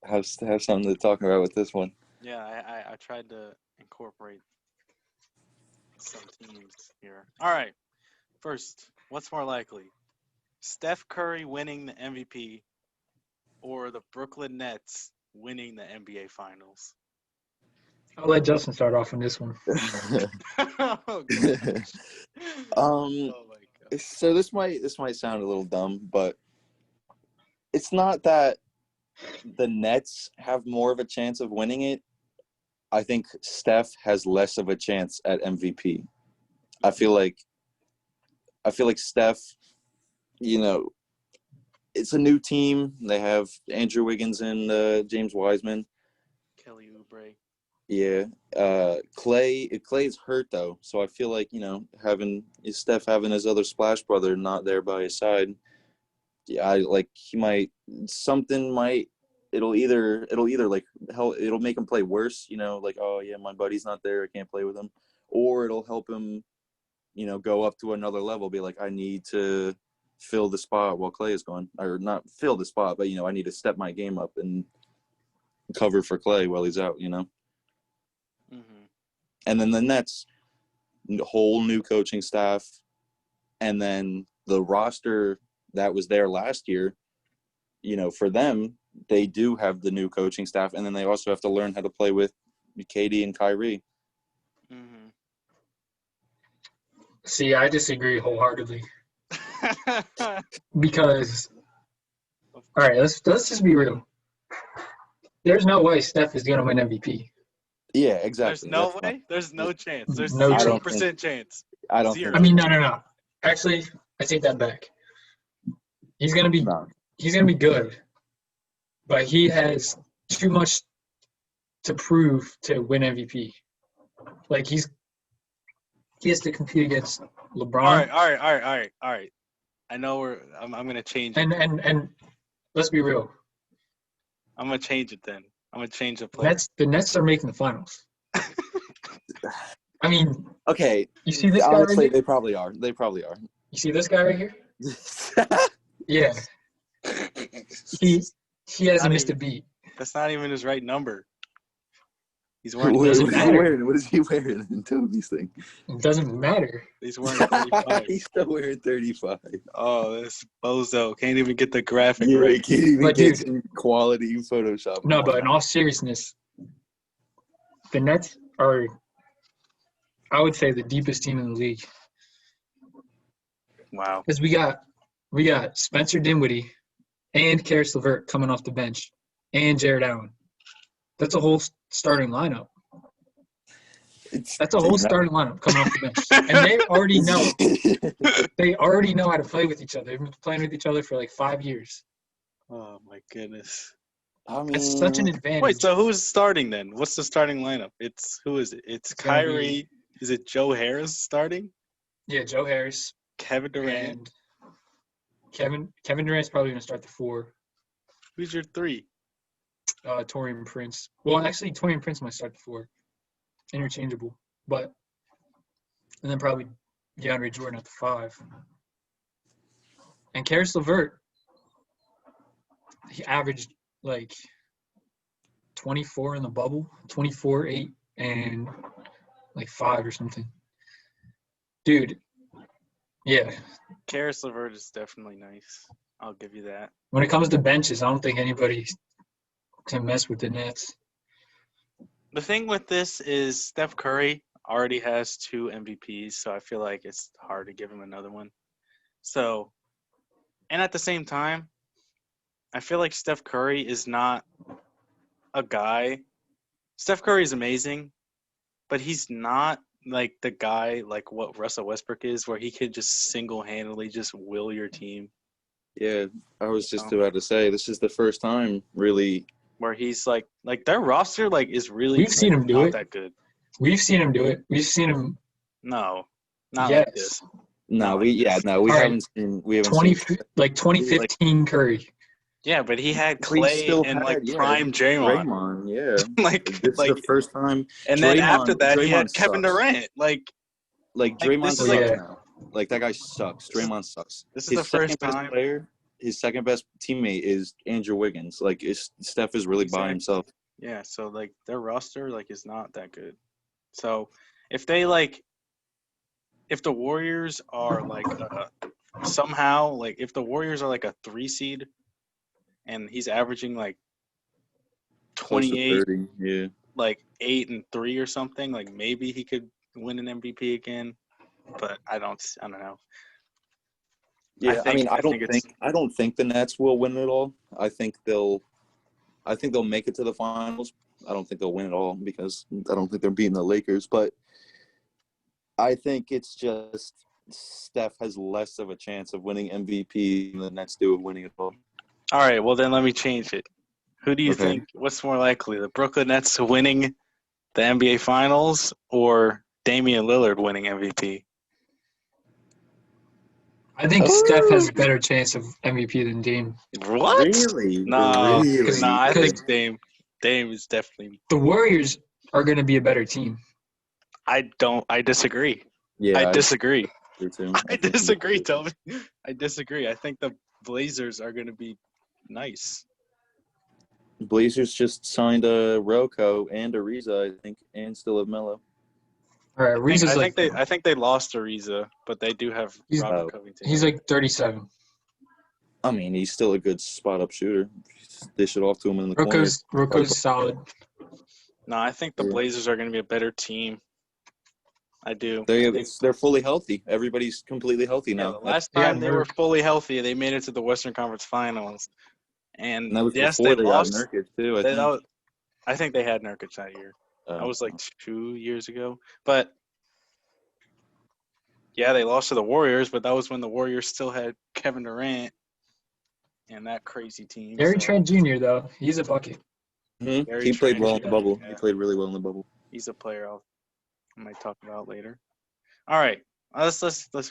have something to talk about with this one. Yeah, I tried to incorporate some teams here. All right. First, what's more likely? Steph Curry winning the MVP or the Brooklyn Nets winning the NBA Finals? I'll let Justin start off on this one. Oh, gosh. Oh my God. So this might sound a little dumb, but it's not that the Nets have more of a chance of winning it. I think Steph has less of a chance at MVP. I feel like Steph, it's a new team. They have Andrew Wiggins and James Wiseman. Kelly Oubre. Yeah. Clay's hurt though, so I feel like, having Steph having his other splash brother not there by his side, yeah, it'll either like help, it'll make him play worse, like, oh yeah, my buddy's not there, I can't play with him, or it'll help him, go up to another level, be like, I need to fill the spot while Clay is gone, or not fill the spot, but I need to step my game up and cover for Clay while he's out, Mm-hmm. And then the Nets, whole new coaching staff, and then the roster that was there last year, for them, they do have the new coaching staff, and then they also have to learn how to play with KD and Kyrie. Mm-hmm. See, I disagree wholeheartedly. Because, all right, let's just be real. There's no way Steph is gonna win MVP. Yeah, exactly. There's no way. There's no chance. There's No 0% chance. I don't. Zero. I mean, no. Actually, I take that back. He's gonna be good, but he has too much to prove to win MVP. Like he has to compete against LeBron. All right. I know I'm gonna change it. And let's be real. I'm gonna change it then. I'm gonna change the player. The Nets are making the finals. I mean, okay. You see this guy honestly, right here? They probably are. You see this guy right here? Yeah. He hasn't missed a beat. That's not even his right number. He's wearing. What is he wearing? What is he wearing in Toby's thing? It doesn't matter. He's wearing 35. He's still wearing 35. Oh, this bozo can't even get the graphic Yeah, right. he can't even But get dude, some quality Photoshop. No, but in all seriousness, the Nets are, I would say, the deepest team in the league. Wow. Because we got Spencer Dinwiddie and Karis LeVert coming off the bench, and Jared Allen. That's a whole starting lineup. That's a whole starting lineup coming off the bench, and they already know. They already know how to play with each other. They've been playing with each other for like 5 years. Oh my goodness. I mean, That's such an advantage. Wait, so who's starting then? What's the starting lineup? Who is it? It's Kyrie. Is it Joe Harris starting? Yeah, Joe Harris. Kevin Durant. Kevin Durant's probably gonna start the 4. Who's your 3? Torian Prince. Well, actually, Torian Prince might start the 4. Interchangeable, and then probably DeAndre Jordan at the 5. And Karis LeVert, he averaged like 24 in the bubble, 24, 8, and like 5 or something. Dude, yeah. Karis LeVert is definitely nice. I'll give you that. When it comes to benches, I don't think anybody can mess with the Nets. The thing with this is Steph Curry already has 2 MVPs, so I feel like it's hard to give him another one. So, and at the same time, I feel like Steph Curry is not a guy. Steph Curry is amazing, but he's not like the guy like what Russell Westbrook is, where he could just single-handedly just will your team. Yeah, I was just about to say this is the first time really where he's like their roster like is really We've seen him do not it. that good. We've seen him do it. We've seen him. No, not Yes. like this. No, Not we like this. no, we All right. haven't seen 2015 Curry. Yeah, but he had We Clay still and had, like yeah, prime Draymond. Draymond, yeah. like This is the first time. and then after that he had Draymond Kevin sucks. Durant. Like Draymond this is sucks like- now. Like that guy sucks. Draymond sucks. This is His the first second best time. player, his second best teammate is Andrew Wiggins. Like Steph is really by Exactly. himself. Yeah, so like their roster like is not that good. So if they like if the Warriors are like somehow like if the Warriors are like a 3 seed and he's averaging like Close to 28 30, yeah. like 8 and 3 or something, like maybe he could win an MVP again, but I don't know. Yeah, I don't think the Nets will win it all. I think they'll make it to the finals. I don't think they'll win it all because I don't think they're beating the Lakers, but I think it's just Steph has less of a chance of winning MVP than the Nets do of winning it all. All right, well then let me change it. Who do you Okay. think? What's more likely, the Brooklyn Nets winning the NBA Finals or Damian Lillard winning MVP? I think Steph has a better chance of MVP than Dame. What? Really? No, Really? no, I think Dame is definitely. The Warriors are going to be a better team. I disagree. Yeah, I disagree. do too. I disagree, Toby. I disagree. I think the Blazers are going to be nice. Blazers just signed a Rocco and Ariza, I think, and still have Melo. All right, Ariza's I think they lost Ariza, but they do have Robert Covington. He's like 37. I mean, he's still a good spot-up shooter. Just dish it off to him in the corner. Rocco's solid. No, I think the Blazers are going to be a better team. I do. They're fully healthy. Everybody's completely healthy now. Yeah, the last time they were fully healthy, they made it to the Western Conference Finals. And that was yes, before they lost. lost. Nurkic too. I think they had Nurkic that year. That was like 2 years ago. But yeah, they lost to the Warriors, but that was when the Warriors still had Kevin Durant and that crazy team. Gary Trent Jr. though, he's a bucket. Mm-hmm. He played well in the bubble. Yeah. He played really well in the bubble. He's a player I might talk about later. All right, let's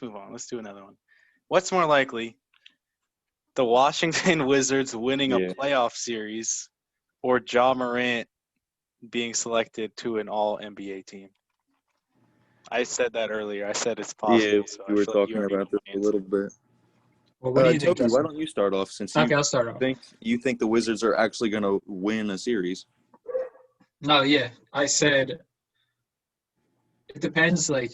move on. Let's do another one. What's more likely, the Washington Wizards winning a playoff series, or Ja Morant being selected to an All-NBA team? I said that earlier. I said it's possible. Yeah, so we were talking about this a little bit. Well, what do you think, Toby, why don't you start off since I'll start off. You think the Wizards are actually going to win a series? No, yeah. I said it depends. Like,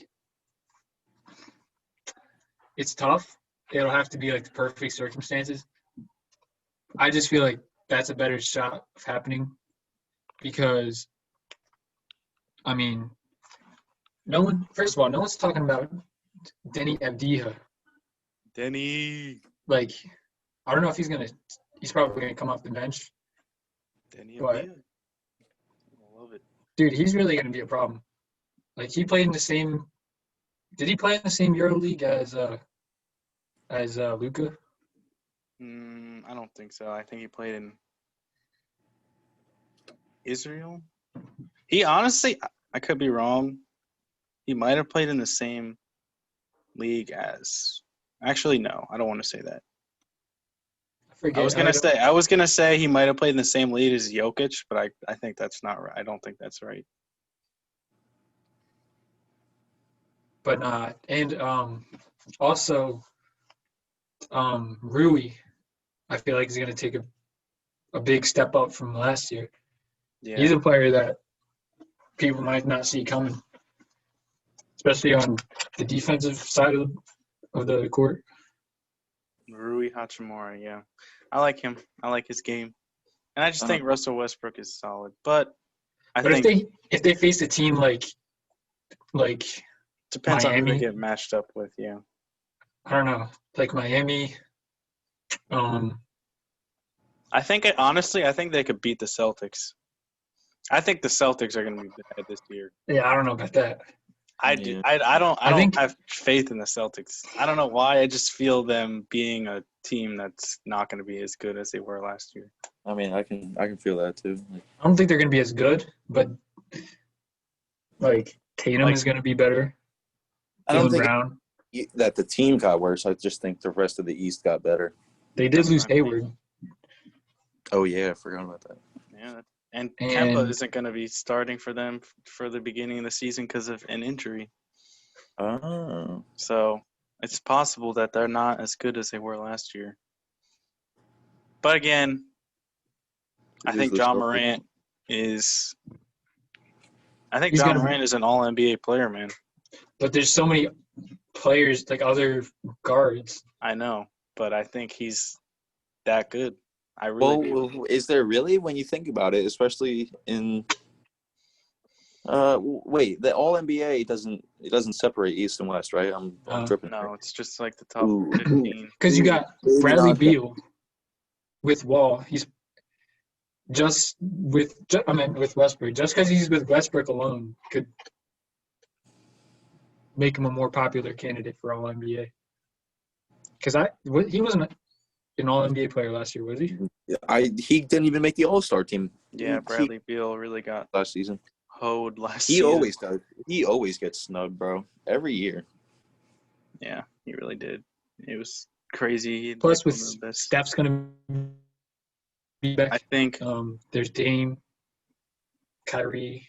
it's tough. It'll have to be like the perfect circumstances. I just feel like that's a better shot of happening because, I mean, first of all, no one's talking about Denny Avdija. Denny. Like, I don't know if he's probably going to come off the bench. Denny but, Avdija. I love it. Dude, he's really going to be a problem. Like, he played in the same – did he play in the same EuroLeague as Luka? I don't think so. I think he played in Israel. He honestly, I could be wrong. He might have played in the same league as – actually, no. I don't want to say that. forget. I was gonna say he might have played in the same league as Jokic, but I think that's not right. I don't think that's right. But not. And also Rui, I feel like he's gonna take a big step up from last year. Yeah. He's a player that people might not see coming, especially on the defensive side of the court. Rui Hachimura, yeah. I like him. I like his game. And I just think Russell Westbrook is solid. But if they face a team like depends on who Miami, they get matched up with, yeah. I don't know, like Miami. I think they could beat the Celtics. I think the Celtics are going to be bad this year. Yeah, I don't know about that. I don't have faith in the Celtics. I don't know why. I just feel them being a team that's not going to be as good as they were last year. I mean, I can feel that too. I don't think they're going to be as good, but like Tatum is going to be better. I don't think Brown. that the team got worse. I just think the rest of the East got better. They did lose Hayward. Oh yeah, I forgot about that. Yeah, and Kemba isn't going to be starting for them for the beginning of the season because of an injury. Oh. So it's possible that they're not as good as they were last year. But again, I think John Morant is an all-NBA player, man. But there's so many players, like other guards. I know, but I think he's that good. Is there really, when you think about it, especially in the All-NBA doesn't separate East and West, right? I'm tripping. No, it's just like the top 15. Because you got Bradley Beal with Wall. He's with Westbrook. Just because he's with Westbrook alone could make him a more popular candidate for All-NBA. Because he wasn't an All-NBA player last year, was he? He didn't even make the All-Star team. Yeah, Bradley Beal really got last season. Hoed last season. He always does. He always gets snubbed, bro. Every year. Yeah, he really did. It was crazy. Plus, with Steph's gonna be back. I think there's Dame, Kyrie.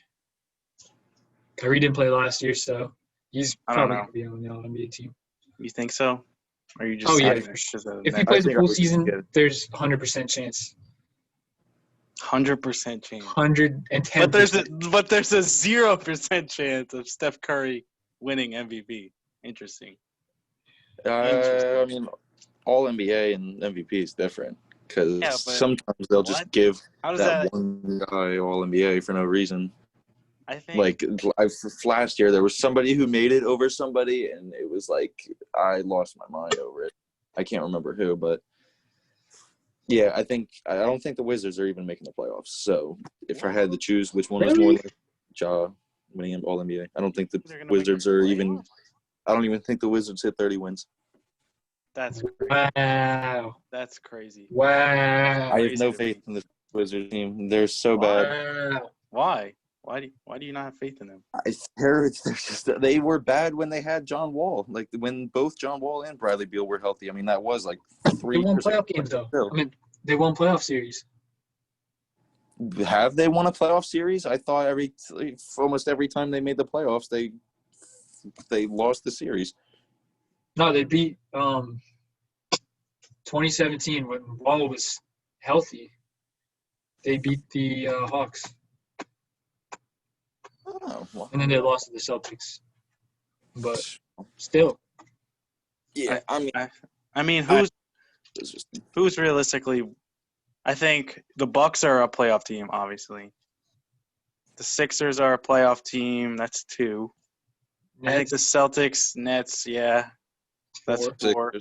Kyrie didn't play last year, so he's probably gonna be on the All-NBA team. You think so? Or you just? Oh yeah, for sure. If he plays the full season, there's 100% chance. 100% chance. 110%. But there's a 0% chance of Steph Curry winning MVP. Interesting. I mean, All NBA and MVP is different because sometimes they'll just give that one guy All NBA for no reason. I think like last year there was somebody who made it over somebody, and it was like I lost my mind over it. I can't remember who, but yeah, I don't think the Wizards are even making the playoffs. So if I had to choose which one was more like Ja winning All NBA, I don't think the Wizards are even. I don't even think the Wizards hit 30 wins. That's crazy. Wow. That's crazy. Wow. I have no faith in the Wizards team. They're so bad. Why? Why do you not have faith in them? They were bad when they had John Wall. Like when both John Wall and Bradley Beal were healthy. I mean, that was like 3%. They won playoff games though. I mean, they won playoff series. Have they won a playoff series? I thought almost every time they made the playoffs, they lost the series. No, they beat 2017 when Wall was healthy. They beat the Hawks. Oh, well. And then they lost to the Celtics. But still. Yeah, I mean, who's realistically? I think the Bucks are a playoff team, obviously. The Sixers are a playoff team. That's 2. Nets. I think the Celtics, Nets, yeah. That's 4.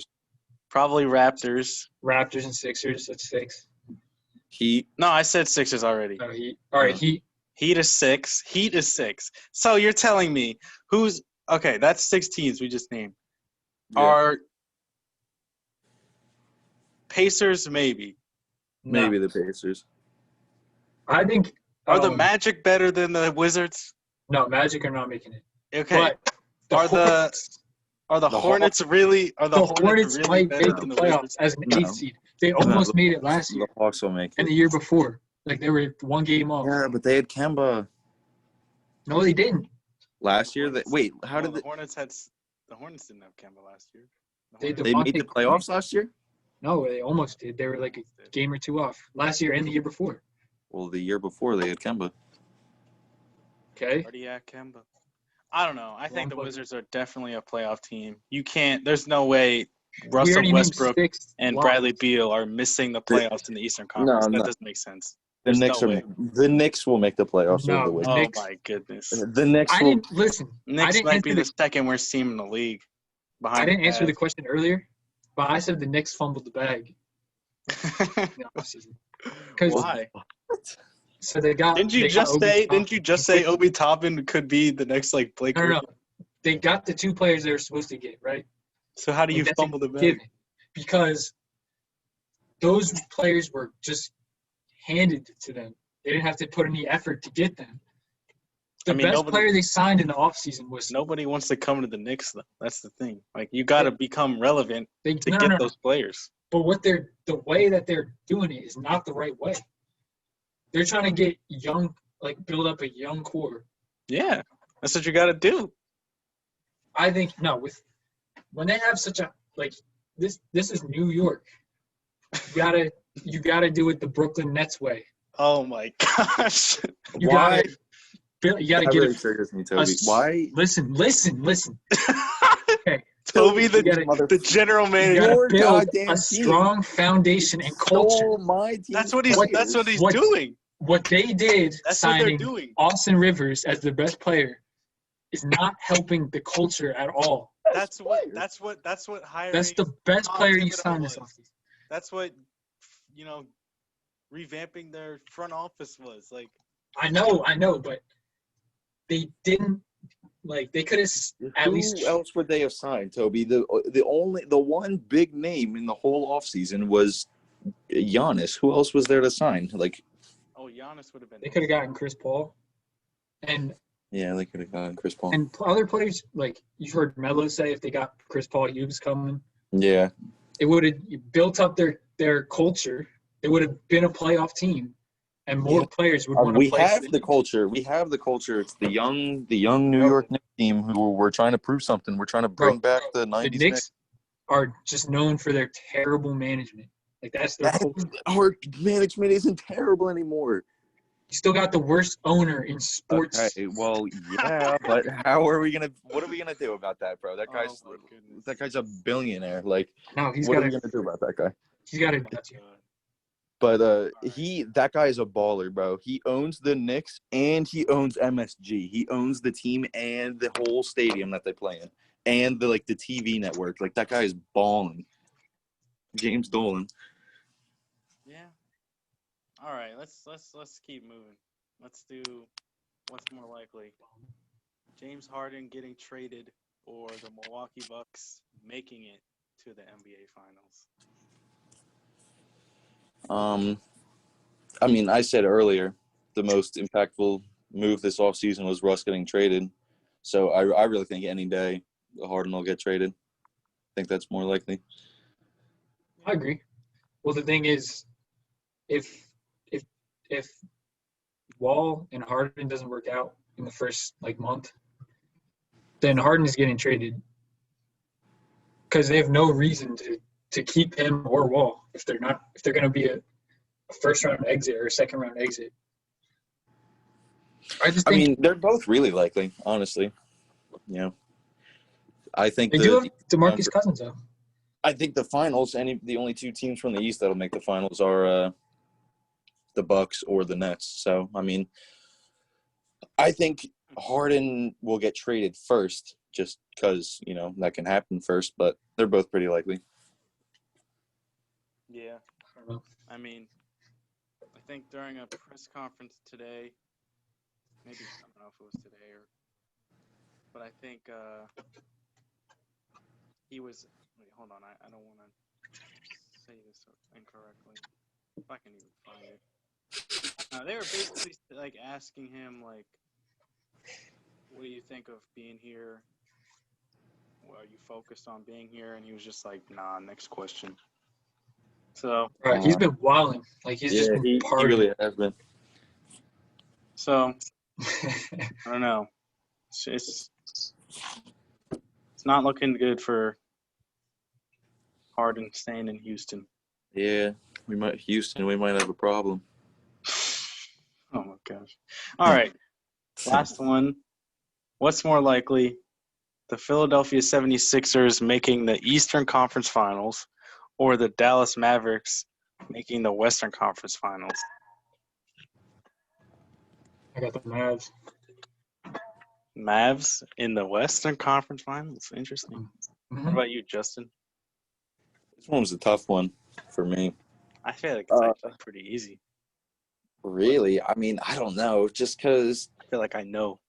Probably Raptors. Raptors and Sixers, that's 6. Heat. No, I said Sixers already. Oh, Heat. All right, Heat. Heat is 6. Heat is 6. So you're telling me okay, that's 6 teams we just named. Yeah. Are Pacers maybe? Maybe the Pacers. I think are the Magic better than the Wizards? No, Magic are not making it. Okay. But are the Hornets really? Are the Hornets might better make than the the playoffs Wizards? as an 8th seed? They almost made it last year The Hawks will make and it. the year before. Like, they were one game off. Yeah, but they had Kemba No, they didn't. last year. Wait, how did the Hornets didn't have Kemba last year. They they made the playoffs last year? No, they almost did. They were like a game or two off last year and the year before. Well, the year before they had Kemba. Okay. Already had Kemba. I don't know. I think the One Wizards are definitely a playoff team. You can't. There's no way We Russell already named Westbrook 6 and locks. Bradley Beal are missing the playoffs in the Eastern Conference. That doesn't make sense. The There's Knicks no way. the Knicks will make the playoffs No, over the the Wizards. Oh Knicks. my goodness. The Knicks I will. didn't listen. Knicks might be answer the second worst team in the league. I didn't answer the Cavs. question earlier, but I said the Knicks fumbled the bag in the offseason. Because Why? so they got. Didn't you they got just Obi say? Toppin Didn't you just say Obi Toppin could be the next like Blake? No. Griffin? They got the 2 players they were supposed to get, right? So how do you That's fumble the bag? given. Because those players were just handed to them. They didn't have to put any effort to get them. The best player they signed in the offseason was nobody wants to come to the Knicks though. That's the thing. Like you got to become relevant to get those players. But the way that they're doing it is not the right way. They're trying to get young, like build up a young core. Yeah, that's what you got to do. I think when they have such a this is New York. You gotta do it the Brooklyn Nets way. Oh my gosh! You gotta get really triggers me, Toby. Why? Listen. Okay. Toby, the general manager. You gotta build a strong foundation and culture. That's what he's doing. What they did, that's what they're signing doing. Austin Rivers as their best player, is not helping the culture at all. That's what hiring. That's the best player you signed this offseason. That's what revamping their front office was like. I know, but they didn't. They could have at least. Who else would they have signed, Toby? The one big name in the whole offseason was Giannis. Who else was there to sign? Giannis would have been. They could have gotten Chris Paul, and yeah, they could have gotten Chris Paul. And other players, like you've heard Melo say, if they got Chris Paul, he was coming. Yeah, it would have built up their culture. It would have been a playoff team, and more players would want to play. We have the culture. We have the culture. It's the young New York Knicks team who we're trying to prove something. We're trying to bring back the 90s. The Knicks are just known for their terrible management. That's their culture. Our management isn't terrible anymore. You still got the worst owner in sports. Okay, well, yeah, but what are we gonna do about that, bro? That guy's a billionaire. Like, no, what are we gonna do about that guy? He's got to. But that guy is a baller, bro. He owns the Knicks and he owns MSG. He owns the team and the whole stadium that they play in, and the TV network. Like, that guy is balling. James Dolan. Yeah. All right, let's keep moving. Let's do what's more likely: James Harden getting traded or the Milwaukee Bucks making it to the NBA Finals. I mean, I said earlier the most impactful move this offseason was Russ getting traded. So I really think any day Harden will get traded. I think that's more likely. I agree. Well, the thing is, if Wall and Harden doesn't work out in the first month, then Harden is getting traded because they have no reason to keep him or Wall if they're going to be a first round exit or a second round exit. I mean, they're both really likely, honestly. I think they do have DeMarcus Cousins though. I think the finals, the only 2 teams from the East that'll make the finals are the Bucks or the Nets. So, I think Harden will get traded first just because, that can happen first, but they're both pretty likely. Yeah. I think during a press conference today, maybe, I don't know if it was today but I think he was – wait, hold on. I don't want to say this incorrectly. If I can even find it. They were basically, asking him, what do you think of being here? Are you focused on being here? And he was just like, nah, next question. So, Right, he's been wilding. Like he's just been he partying. really has been. so I don't know. It's not looking good for Harden staying in Houston. Yeah, we might have a problem. Oh my gosh. All right. Last one. What's more likely, the Philadelphia 76ers making the Eastern Conference Finals or the Dallas Mavericks making the Western Conference Finals? I got the Mavs. Mavs in the Western Conference Finals. Interesting. What Mhm. about you, Justin? This one was a tough one for me. I feel like it's actually pretty easy. Really? I mean, I don't know. Just because, I feel like I know.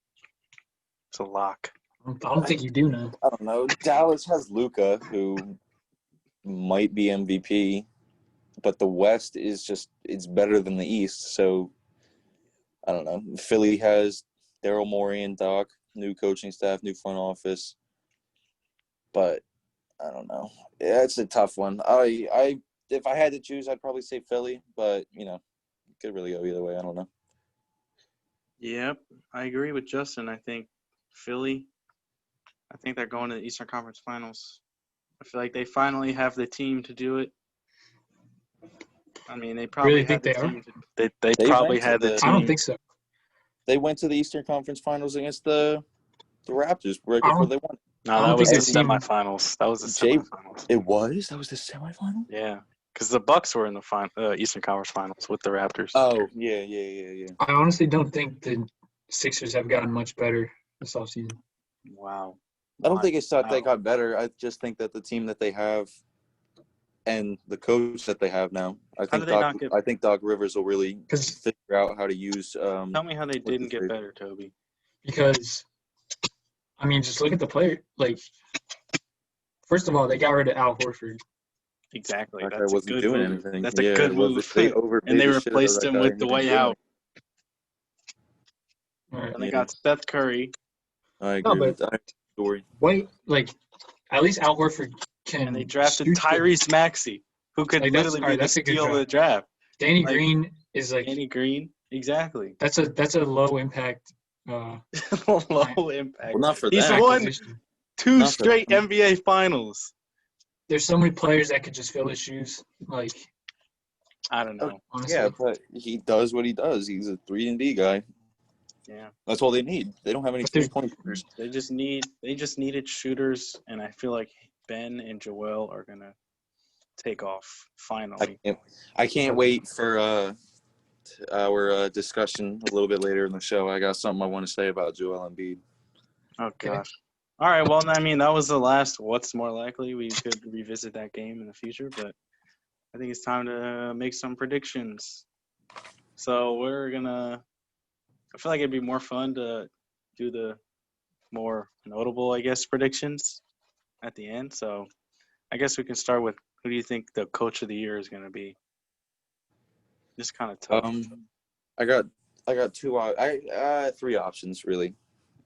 It's a lock. I don't think you do know. I don't know. Dallas has Luka, who might be MVP, but the West is just it's better than the East. So I don't know. Philly has Daryl Morey and Doc, new coaching staff, new front office, but I don't know. Yeah, it's a tough one. I if I had to choose, I'd probably say Philly, but it could really go either way. I don't know. Yep, I agree with Justin. I think Philly, I think they're going to the Eastern Conference Finals. I feel like they finally have the team to do it. I mean, they probably Really had think the they are? team. They They probably went to had the the- I don't team. think so. They went to the Eastern Conference Finals against the Raptors right I before don't- they won. No, I that don't was the think the team- semifinals. That was the Jay- semifinals. It was? That was the semifinal? Yeah, because the Bucks were in the Eastern Conference Finals with the Raptors. Oh, yeah. I honestly don't think the Sixers have gotten much better this offseason. Wow. I don't think it's that they Wow. got better. I just think that the team that they have and the coach that they have now, I How think did they not get? I think Doc Rivers will really 'Cause- figure out how to use Tell me how they the didn't get three. better, Toby. Because, I mean, just look at the player. Like, first of all, they got rid of Al Horford. Exactly. That guy That's a wasn't good doing move. anything. That's a Yeah, good it was. move. They overpaid And they the shit out of replaced that him guy. with He didn't Dwight do Howard. All right. And they Yeah. got Seth Curry. I No, agree but with that story. Dwight, like, at least Al Horford can. And they drafted shoot the- Tyrese Maxey, who could Like, that's- literally all right, be the that's a good steal of the draft. draft. Danny like, Green is like Danny Green. Exactly. that's a low impact. Low impact. Well, not for He's that. won acquisition. 2 Not for straight them. NBA finals. There's so many players that could just fill his shoes. Like, I don't know. honestly, Yeah, but he does what he does. He's a 3-and-D guy. Yeah. That's all they need. They don't have any But there's- 3-point shooters. They just needed shooters, and I feel like Ben and Joel are gonna take off finally. I can't wait for our discussion a little bit later in the show. I got something I want to say about Joel Embiid. Oh gosh. All right. Well, I mean, that was the last. What's more likely? We could revisit that game in the future, but I think it's time to make some predictions. So we're gonna. I feel like it'd be more fun to do the more notable, I guess, predictions at the end. So I guess we can start with who do you think the coach of the year is gonna be? Just kind of tough. I got three options really.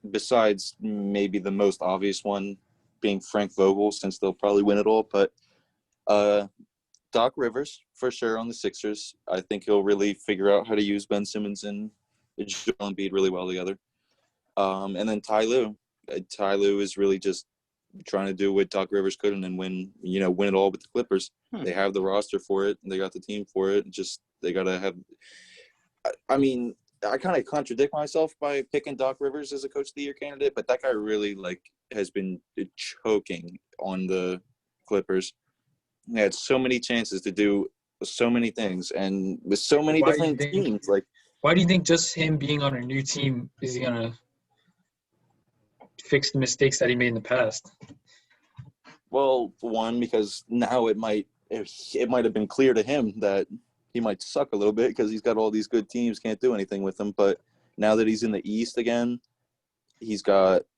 Besides maybe the most obvious one being Frank Vogel, since they'll probably win it all, but Doc Rivers for sure on the Sixers. I think he'll really figure out how to use Ben Simmons and Joel Embiid really well together. And then Ty Lue. Ty Lue is really just trying to do what Doc Rivers couldn't and win it all with the Clippers. They have the roster for it. They got the team for it. Just they got to have – I mean, I kind of contradict myself by picking Doc Rivers as a Coach of the Year candidate, but that guy really, has been choking on the Clippers. He had so many chances to do so many things and with so many Why do you different think- teams. why do you think just him being on a new team is he gonna fix the mistakes that he made in the past? Well, one, because now it might have been clear to him that he might suck a little bit because he's got all these good teams, can't do anything with them. But now that he's in the East again, he's got –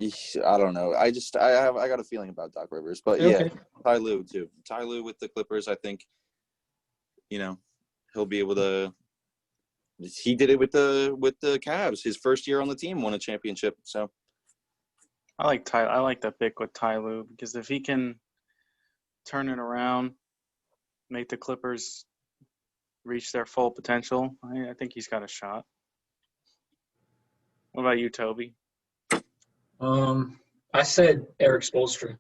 I don't know. I got a feeling about Doc Rivers. But, yeah, Ty Lue too. Ty Lue with the Clippers, I think, he'll be able to – he did it with the Cavs. His first year on the team won a championship. So I like the pick with Ty Lue because if he can turn it around make the Clippers reach their full potential, I think he's got a shot. What about you, Toby? I said Eric Spoelstra,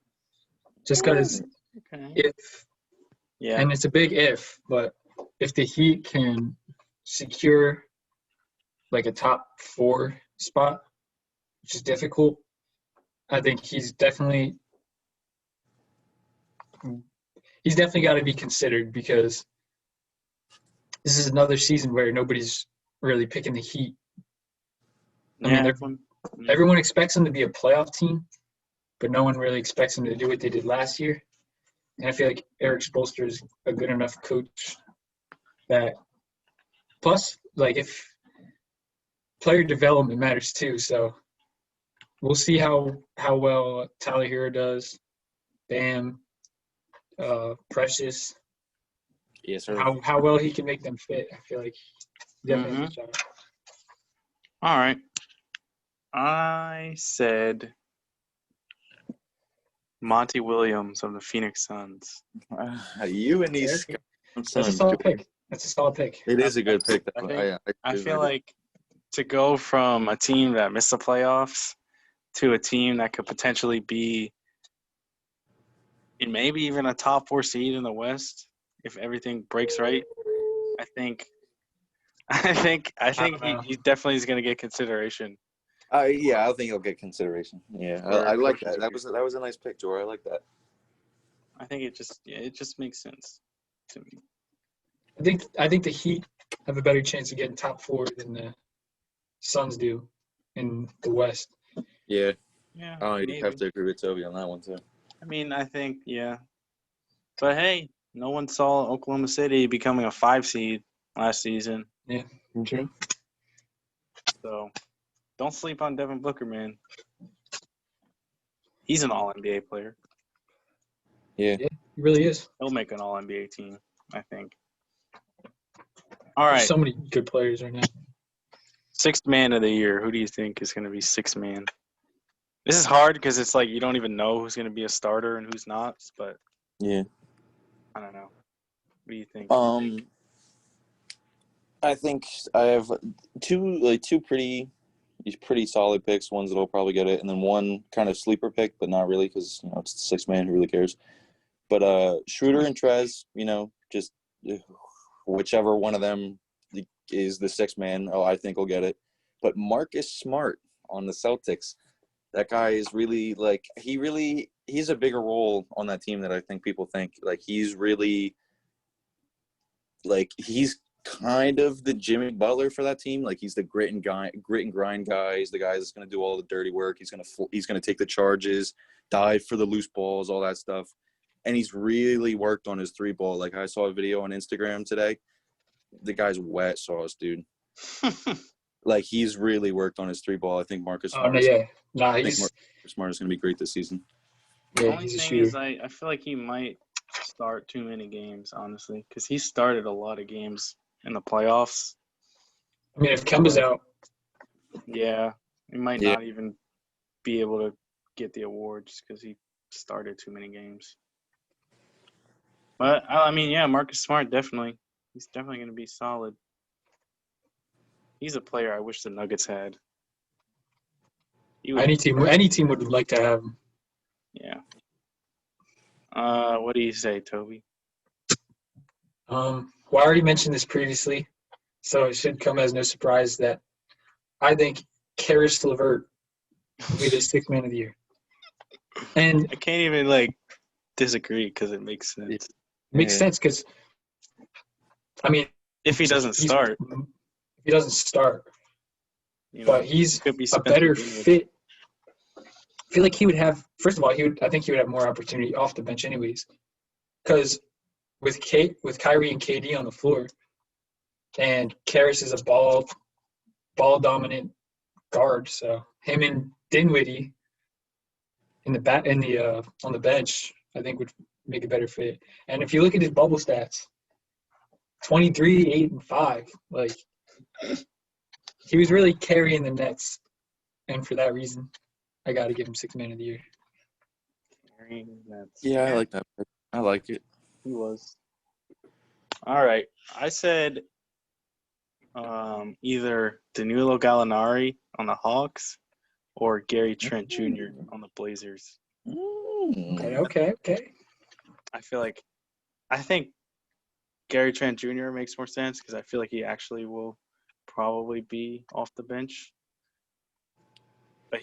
just because Okay. Yeah. and it's a big if, but if the Heat can secure like a top 4 spot, which is difficult, I think he's definitely got to be considered, because this is another season where nobody's really picking the Heat. I mean, everyone expects them to be a playoff team, but no one really expects them to do what they did last year. And I feel like Eric Spoelstra is a good enough coach that – plus, like, if player development matters too, so we'll see how well Tyler Hero does, Bam, Precious. Yes, sir. How well he can make them fit. I feel like he definitely has a shot. All right. I said Monty Williams of the Phoenix Suns. You and these That's a solid pick. It is a good pick. I feel like to go from a team that missed the playoffs to a team that could potentially be in maybe even a top 4 seed in the West if everything breaks right, I think he definitely is going to get consideration. Yeah, I think he'll get consideration. Yeah, I like that. That was a nice pick, Jorie. I like that. I think it just makes sense to me. I think the Heat have a better chance of getting top 4 than the Suns do in the West. Yeah. Yeah. You have to agree with Toby on that one too. I mean, I think but hey, no one saw Oklahoma City becoming a 5 seed last season. Yeah, true. So don't sleep on Devin Booker, man. He's an All-NBA player. Yeah, he really is. He'll make an All-NBA team, I think. All right. There's so many good players right now. 6th man of the year. Who do you think is going to be 6th man? This is hard because it's like you don't even know who's going to be a starter and who's not. But yeah. I don't know. What do you think? I think I have two pretty solid picks. Ones that'll probably get it, and then one kind of sleeper pick, but not really because it's the 6th man. Who really cares? But Schroeder and Trez, just whichever one of them is the 6th man. I think will get it. But Marcus Smart on the Celtics, that guy is really he's a bigger role on that team than I think people think. He's really he's kind of the Jimmy Butler for that team. He's the grit and grind guy. He's the guy that's going to do all the dirty work. He's going to take the charges, dive for the loose balls, all that stuff. And he's really worked on his 3-ball. I saw a video on Instagram today. The guy's wet sauce, dude. He's really worked on his 3-ball. I think Marcus Smart. Marcus Smart is going to be great this season. The only thing is, I feel like he might start too many games, honestly, because he started a lot of games in the playoffs. I mean, if Kemba's out. Yeah, he might not even be able to get the award just because he started too many games. But, I mean, yeah, Marcus Smart, definitely. He's definitely going to be solid. He's a player I wish the Nuggets had. Any team would like to have him. Yeah. What do you say, Toby? Well, I already mentioned this previously, so it should come as no surprise that I think Karis LeVert will be the 6th man of the year. And I can't even disagree because it makes sense. It makes sense because, I mean, if he doesn't start, but he's a better fit. I feel like he would have. First of all, I think he would have more opportunity off the bench, anyways, because with Kyrie and KD on the floor, and Karis is a ball dominant guard, so him and Dinwiddie on the bench, I think would make a better fit. And if you look at his bubble stats, 23, 8, and 5, he was really carrying the Nets, and for that reason, I got to give him 6th man of the year. Carrying the Nets. Yeah, I like that. I like it. He was. All right. I said either Danilo Gallinari on the Hawks or Gary Trent Jr. on the Blazers. Okay. I think Gary Trent Jr. makes more sense because I feel like he actually will probably be off the bench. But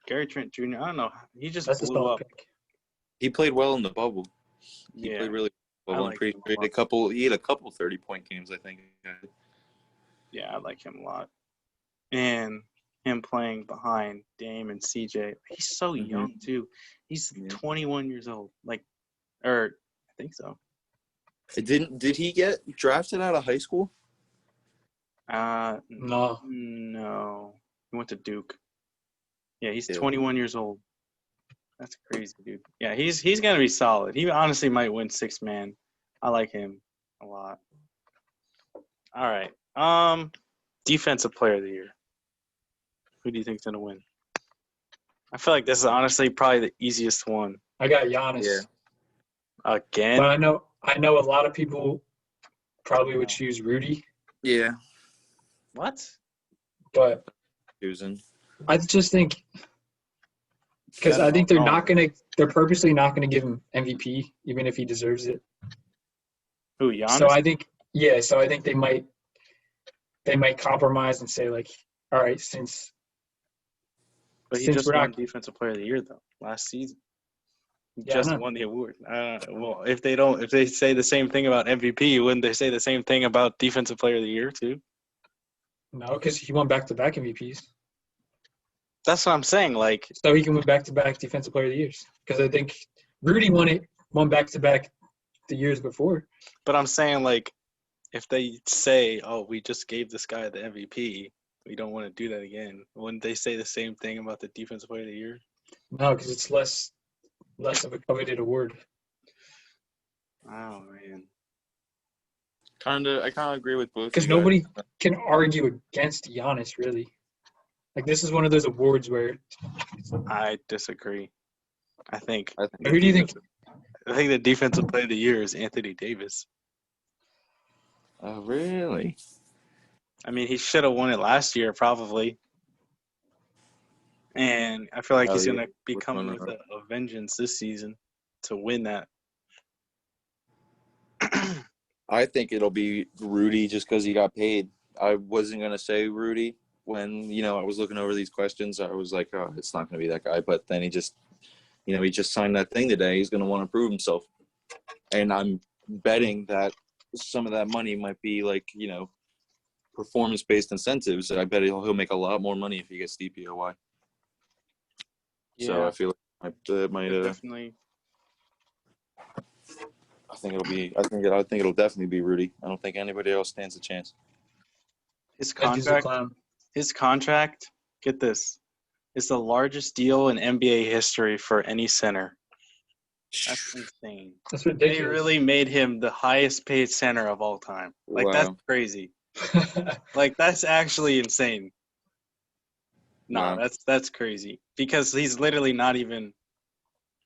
Gary Trent Jr. I don't know. He just That's a blew solid up. pick. He played well in the bubble. He Yeah. played really well. I I'm like pretty him a sure he had a couple 30-point games, I think. Yeah, I like him a lot. And him playing behind Dame and CJ. He's so young too. He's 21 years old. I think so. Did he get drafted out of high school? No. No. He went to Duke. Yeah, he's 21 years old. That's crazy, dude. Yeah, he's gonna be solid. He honestly might win 6-man. I like him a lot. All right. Defensive player of the year. Who do you think's gonna win? I feel like this is honestly probably the easiest one. I got Giannis. Yeah. Again? But I know a lot of people probably would choose Rudy. Yeah. What? But Susan. I just think because I think they're purposely not gonna give him MVP, even if he deserves it. Who, Giannis? So I think they might compromise and say like, all right, But he since just we're won not Defensive Player of the Year though last season. He Yeah, I just know. won the award. Well, if they say the same thing about MVP, wouldn't they say the same thing about Defensive Player of the Year too? No, because he won back-to-back MVPs, That's what I'm saying. Like, so he can win back-to-back Defensive Player of the Years. Because I think Rudy won back-to-back the years before. but I'm saying like, if they say, "Oh, we just gave this guy the MVP, we don't want to do that again," wouldn't they say the same thing about the Defensive Player of the Year? No, because it's less of a coveted award. Oh man. I kind of agree with both. Because nobody can argue against Giannis, really. Like, this is one of those awards where I disagree. I think who do you think? I think the Defensive Player of the Year is Anthony Davis. Oh, really? I mean, he should have won it last year, probably. And I feel like he's going to be coming with a vengeance this season to win that. I think it'll be Rudy just because he got paid. I wasn't going to say Rudy when, I was looking over these questions. I was like, oh, it's not going to be that guy. But then he just signed that thing today. He's going to want to prove himself. And I'm betting that some of that money might be like, performance-based incentives. I bet he'll make a lot more money if he gets DPOY. Yeah. So I feel like it might definitely. I think it'll definitely be Rudy. I don't think anybody else stands a chance. His contract, get this, is the largest deal in NBA history for any center. That's insane. That's ridiculous. They really made him the highest paid center of all time. Like, Wow. That's crazy. Like, that's actually insane. No, Wow. that's crazy. Because he's literally not even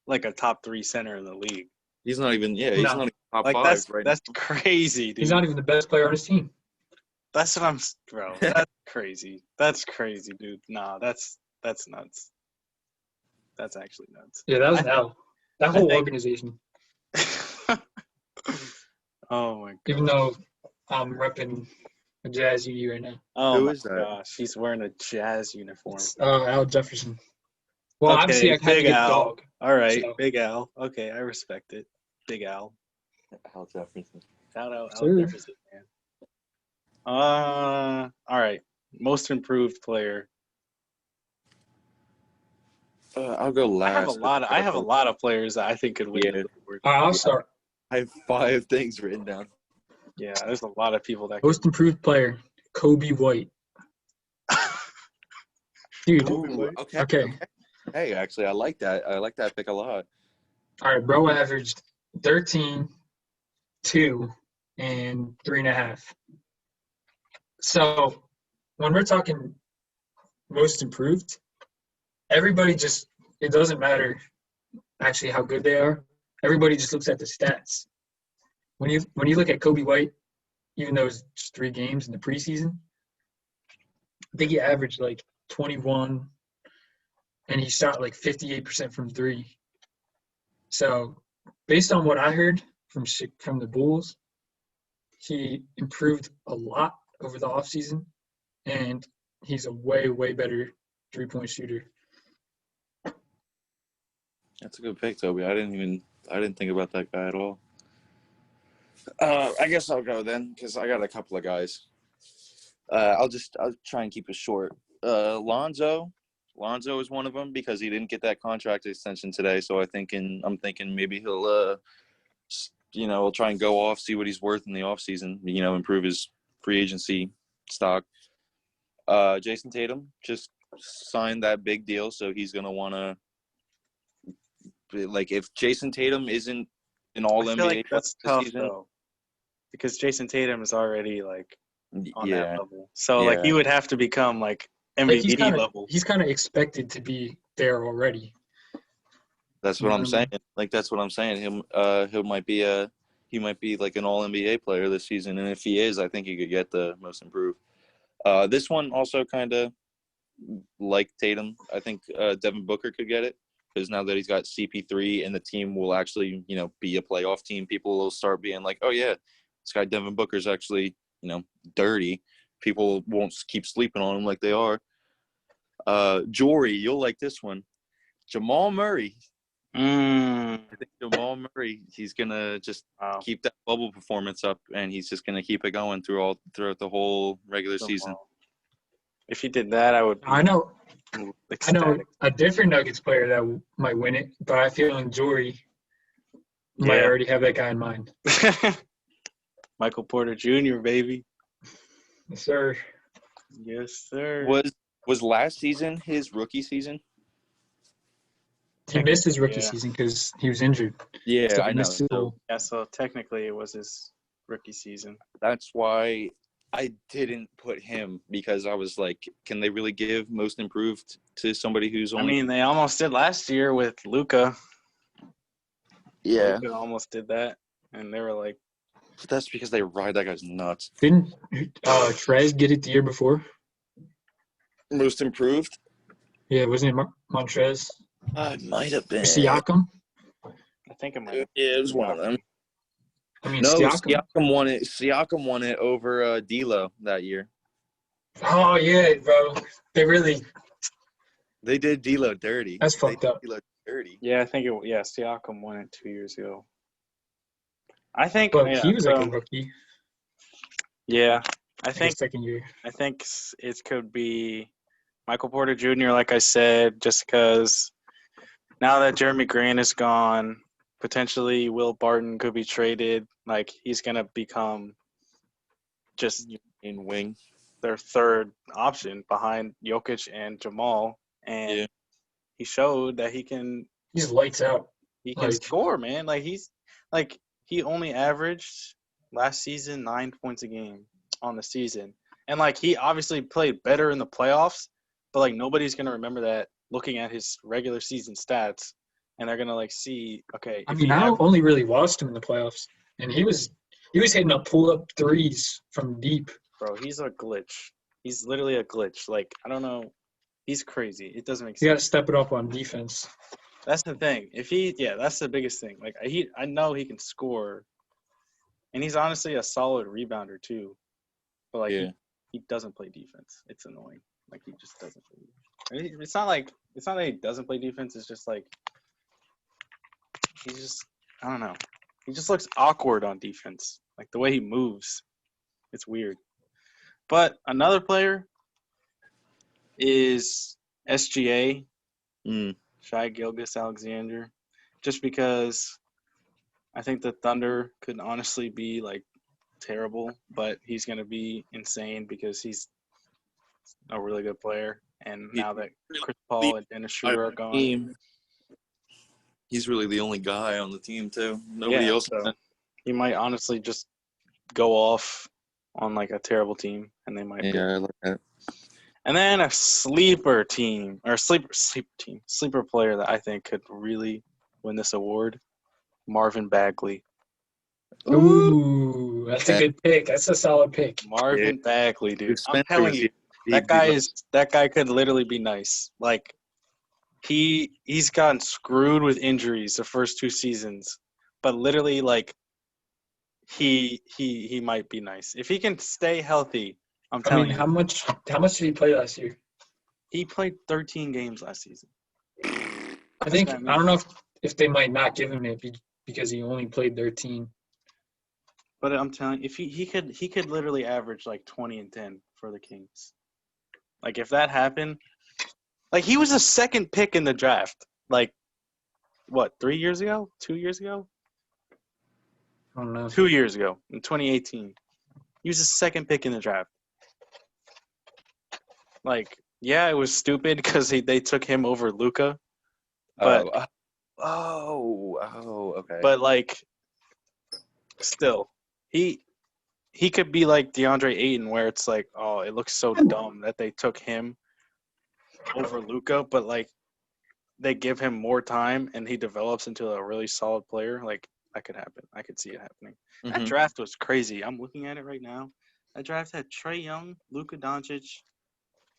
like a top 3 center in the league. He's not even he's not even top like 5 right that's crazy, dude. He's not even the best player on his team. That's what bro. That's crazy. That's crazy, dude. Nah, that's nuts. That's actually nuts. Yeah, that was hell. That whole organization. Oh my god. Even though I'm repping a Jazz uni right now. Oh Who my is that? gosh, he's wearing a Jazz uniform. Al Jefferson. Well, okay, obviously I had to Big get Al. dog. All right, so. Big Al. Okay, I respect it. Big Al. Al Jefferson. Shout out Al Jefferson, man. All right. Most improved player. I'll go last. I have a lot of players that I think could win the award. I'll start. I have 5 things written down. Yeah, there's a lot of people that Most improved player, Kobe White. Dude. Ooh, okay. Hey, actually, I like that. I like that pick a lot. All right, bro averaged 13, 2, and 3.5. So when we're talking most improved, everybody it doesn't matter actually how good they are. Everybody just looks at the stats. when you look at Kobe White, even though it's just 3 games in the preseason, I think he averaged like 21, and he shot like 58% from 3. So, based on what I heard from the Bulls, he improved a lot over the offseason, and he's a way, way better 3-point shooter. That's a good pick, Toby. I didn't think about that guy at all. I guess I'll go then because I got a couple of guys. I'll try and keep it short. Lonzo is one of them because he didn't get that contract extension today. So I'm thinking maybe he'll, he'll try and go off, see what he's worth in the offseason, improve his free agency stock. Jason Tatum just signed that big deal, so he's gonna want to. Like, if Jason Tatum isn't an All NBA, like that's tough season, though, because Jason Tatum is already like on that yeah, level. So like he would have to become like Like MVP level. he's kind of expected to be there already. that's what I'm saying. Like, that's what I'm saying. He might be like an All NBA player this season, and if he is, I think he could get the most improved. This one also kind of like Tatum. I think Devin Booker could get it. Because now that he's got CP3 and the team will actually, be a playoff team, people will start being like, oh, yeah, this guy Devin Booker's actually, dirty. People won't keep sleeping on him like they are. Jorie, you'll like this one. Jamal Murray. I think Jamal Murray, he's going to just keep that bubble performance up, and he's just going to keep it going throughout the whole regular season. If he did that, I would be ecstatic. I know a different Nuggets player that might win it, but I feel like Jorie might already have that guy in mind. Michael Porter Jr., baby. Yes, sir. Yes, sir. Was last season his rookie season? He missed his rookie season because he was injured. Yeah, so I know. So technically it was his rookie season. That's why I didn't put him, because I was like, can they really give most improved to somebody who's only – I mean, they almost did last year with Luka. Yeah. Luka almost did that, and they were like – But that's because they ride that guy's nuts. Didn't Trez get it the year before? Most improved? Yeah, wasn't it Montrez? It might have been. Siakam? I think it might have been. Yeah, it was one of them. I mean, no, Siakam won it. Siakam won it over D'Lo that year. Oh yeah, bro. They did D'Lo dirty. That's fucked up. D'Lo dirty. Yeah, I think Siakam won it 2 years ago. I think, but he was like a rookie. Yeah, I think second year. I think it could be Michael Porter Jr. Like I said, just because now that Jeremy Grant is gone, potentially Will Barton could be traded. Like, he's going to become just in wing their third option behind Jokic and Jamal. And he showed that he's lights out. He can score, man. Like, he only averaged last season 9 points a game on the season. And, like, he obviously played better in the playoffs, but, like, nobody's going to remember that looking at his regular season stats. And they're gonna see. Okay. I mean, I only really watched him in the playoffs, and he was hitting up pull-up threes from deep. Bro, he's a glitch. He's literally a glitch. Like, I don't know. He's crazy. It doesn't make sense. You got to step it up on defense. That's the thing. That's the biggest thing. Like, I know he can score, and he's honestly a solid rebounder too. But like, he doesn't play defense. It's annoying. Like, he just doesn't play defense. It's not that he doesn't play defense. It's just like. I don't know. He just looks awkward on defense. Like, the way he moves. It's weird. But another player is SGA, Shai Gilgeous-Alexander, just because I think the Thunder could honestly be, like, terrible, but he's going to be insane because he's a really good player. And now that Chris Paul and Dennis Schroeder are gone. He's really the only guy on the team, too. Nobody else. So he might honestly just go off on, like, a terrible team, and they might. Yeah, I like that. And then a sleeper team, or sleeper player that I think could really win this award, Marvin Bagley. Ooh, that's a good pick. That's a solid pick. Marvin Bagley, dude. I'm Spencer telling was- you, he'd be that guy could literally be nice. Like he's gotten screwed with injuries the first 2 seasons, but literally like he might be nice if he can stay healthy. I'm I telling mean, you, how much did he play last year? he played 13 games last season. I think that mean? I don't know if they might not give him it because he only played 13. But I'm telling you, if he could literally average like 20 and 10 for the Kings. Like if that happened, like he was a second pick in the draft. Like what, 3 years ago? 2 years ago? I don't know. 2 years ago in 2018. He was the second pick in the draft. Like, yeah, it was stupid because they took him over Luka. But okay. but like still, he could be like DeAndre Ayton, where it's like, oh, it looks so dumb that they took him over Luka, but like they give him more time and he develops into a really solid player. Like that could happen. I could see it happening. That Mhm. draft was crazy. I'm looking at it right now. That draft had Trae Young, Luka Doncic,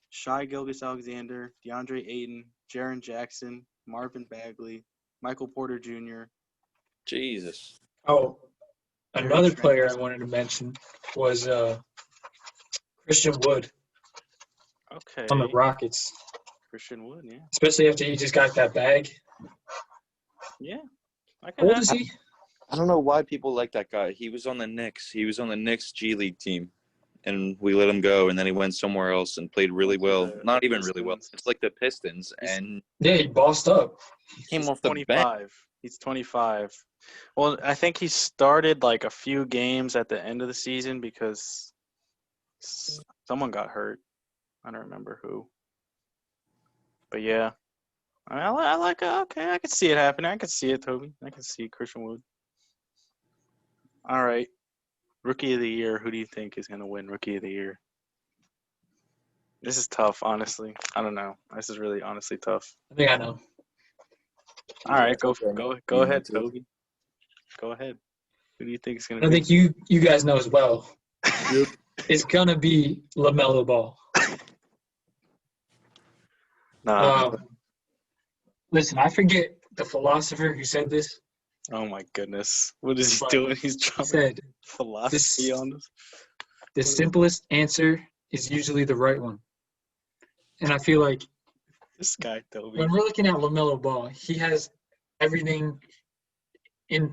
Shai Gilgeous-Alexander, DeAndre Ayton, Jaren Jackson, Marvin Bagley, Michael Porter Jr. Oh, Jesus. another Trent. player I wanted to mention was Christian Wood Okay. on the Rockets, Christian Wood, yeah. especially after he just got that bag. Yeah. I How can old is he? I don't know why people like that guy. He was on the Knicks. He was on the Knicks G League team, and we let him go. And then he went somewhere else and played really well. Not even really well. Pistons. It's like the Pistons, He's- and Yeah, he bossed up. he came He's off the bench. 25. He's 25. Well, I think he started like a few games at the end of the season because someone got hurt. I don't remember who. But yeah, I like it. Okay, I can see it happening. I can see it, Toby. I can see Christian Wood. All right. Rookie of the Year. Who do you think is going to win Rookie of the Year? This is tough, honestly. I don't know. This is really honestly tough. I think I know. All right, go You ahead, too. Toby. Go ahead. Who do you think is going I to be? think you guys know as well. Yep. It's gonna be LaMelo Ball. Nah. Listen, I forget the philosopher who said this. Oh my goodness. What is he But doing? He's He dropping said philosophy on us. the simplest answer is usually the right one. And I feel like This guy, Toby. when we're looking at LaMelo Ball, he has everything in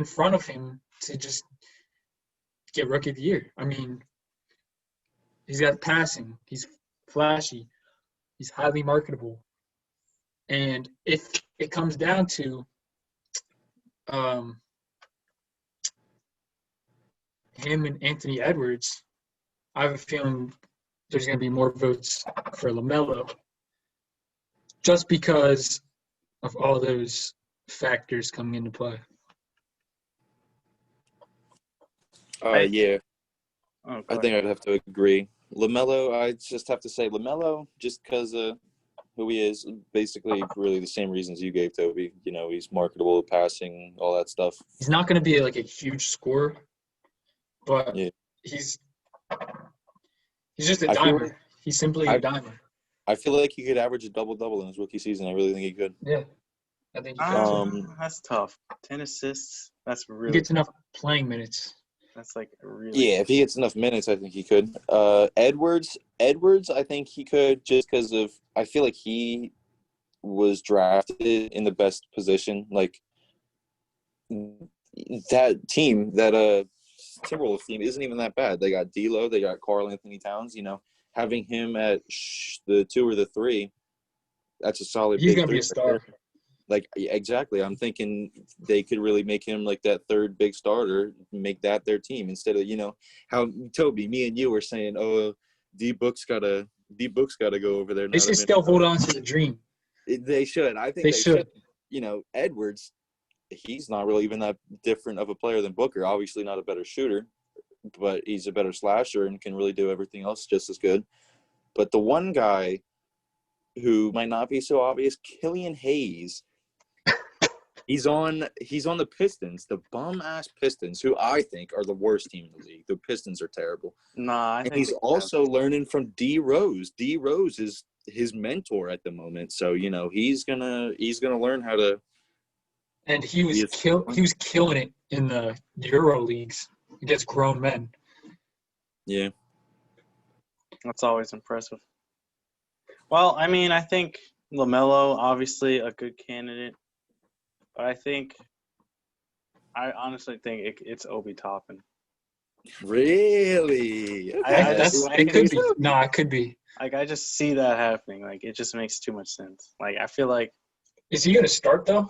front of him to just get Rookie of the Year. I mean, he's got passing, he's flashy, he's highly marketable, and if it comes down to him and Anthony Edwards, I have a feeling there's going to be more votes for LaMelo, just because of all those factors coming into play. Yeah, Oh, I think I'd have to agree. LaMelo, I just have to say LaMelo, just because of who he is, basically really the same reasons you gave, Toby. You know, he's marketable, passing, all that stuff. He's not going to be like a huge scorer, but Yeah. he's just a I feel dimer. like- He's simply a dimer. I feel like he could average a double-double in his rookie season. I really think he could. Yeah, I think he can. That's tough. 10 assists. That's He really gets enough playing minutes. That's like really Yeah, if he gets enough minutes, I think he could. Edwards, I think he could just because of I feel like he was drafted in the best position. Like that team, that Timberwolves team isn't even that bad. They got D'Lo, they got Karl Anthony Towns. You know, having him at the 2 or the 3, that's a solid. He's big going to be 3 a star. Like exactly, I'm thinking they could really make him like that third big starter, make that their team instead of how Toby, me and you were saying, oh, D Book's gotta go over there. They should still hold on to the dream. They should. I think They they should. Edwards, he's not really even that different of a player than Booker. Obviously, not a better shooter, but he's a better slasher and can really do everything else just as good. But the one guy who might not be so obvious, Killian Hayes. He's on the Pistons, the bum-ass Pistons, who I think are the worst team in the league. The Pistons are terrible. Nah, I And think he's they also learning from D Rose. D Rose is his mentor at the moment. So, he's gonna learn how to And he was be he was killing it in the Euro leagues against grown men. Yeah. that's always impressive. Well, I mean, I think LaMelo, obviously a good candidate, but I honestly think it's Obi Toppin. Really? I Okay. just It could be. No, it could be. like I just see that happening. Like it just makes too much sense. Like I feel like Is he going to start though?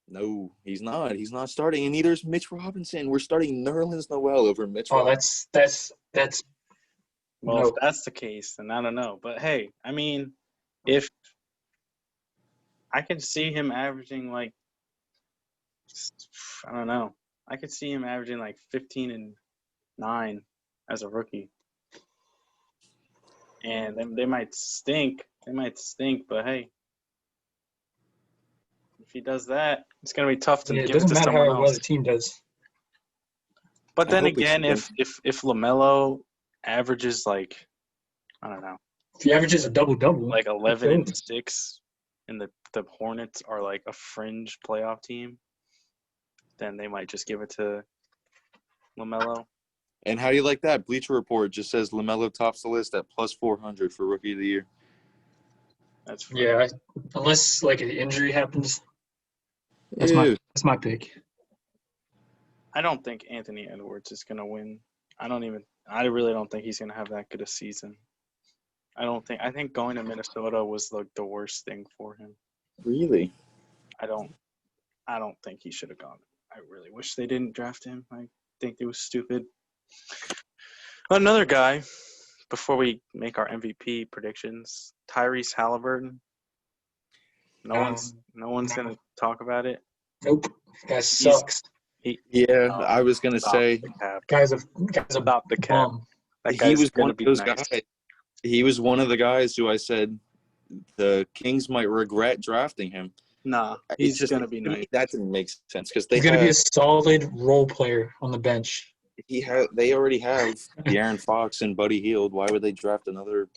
No, he's not. He's not starting, and neither is Mitch Robinson. We're starting Nerlens Noel over Mitch Oh, Robinson. that's well, no. if that's the case, then I don't know. But hey, I mean, if I could see him averaging like I don't know. I could see him averaging like 15 and 9 as a rookie. And they might stink. They might stink, but hey, if he does that, it's gonna be tough to Yeah, it give it doesn't to matter someone how well else. the team does. But I then hope it's again, if against- if LaMelo averages like I don't know, If he averages a double-double, like he'll 11 kill and it. 6, and the Hornets are like a fringe playoff team, then they might just give it to LaMelo. And how do you like that? Bleacher Report just says LaMelo tops the list at plus 400 for Rookie of the Year. That's fine. Yeah, unless like an injury happens, that's Ew. my pick. I don't think Anthony Edwards is gonna win. I really don't think he's gonna have that good a season. I think going to Minnesota was like the worst thing for him. Really? I don't think he should have gone. I really wish they didn't draft him. I think it was stupid. Another guy, before we make our MVP predictions, Tyrese Halliburton. No one's gonna talk about it. Nope. Guy He's sucks. Yeah, no, I was going to stop say the cap. Guy's a Stop the cap. bum. That he guy's was one gonna of be those nice. guys. He was one of the guys who I said the Kings might regret drafting him. Nah, It's he's just gonna be to me, nice. that didn't make sense because He's gonna be a solid role player on the bench. they already have De'Aaron Fox and Buddy Hield. Why would they draft another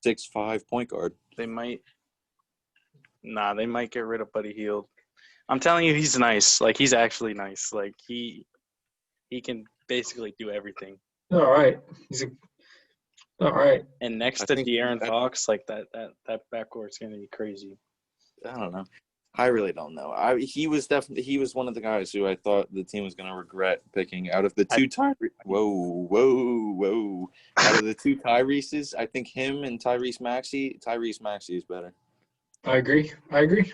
6'5" point guard? They might get rid of Buddy Hield. I'm telling you, he's nice. Like he's actually nice. Like he can basically do everything. All right. All right. And next I to think De'Aaron Fox, like that backcourt's gonna be crazy. I don't know. I really don't know. He was one of the guys who I thought the team was going to regret picking out of the two Whoa. Out of the two Tyreses, I think him and Tyrese Maxey is better. I agree.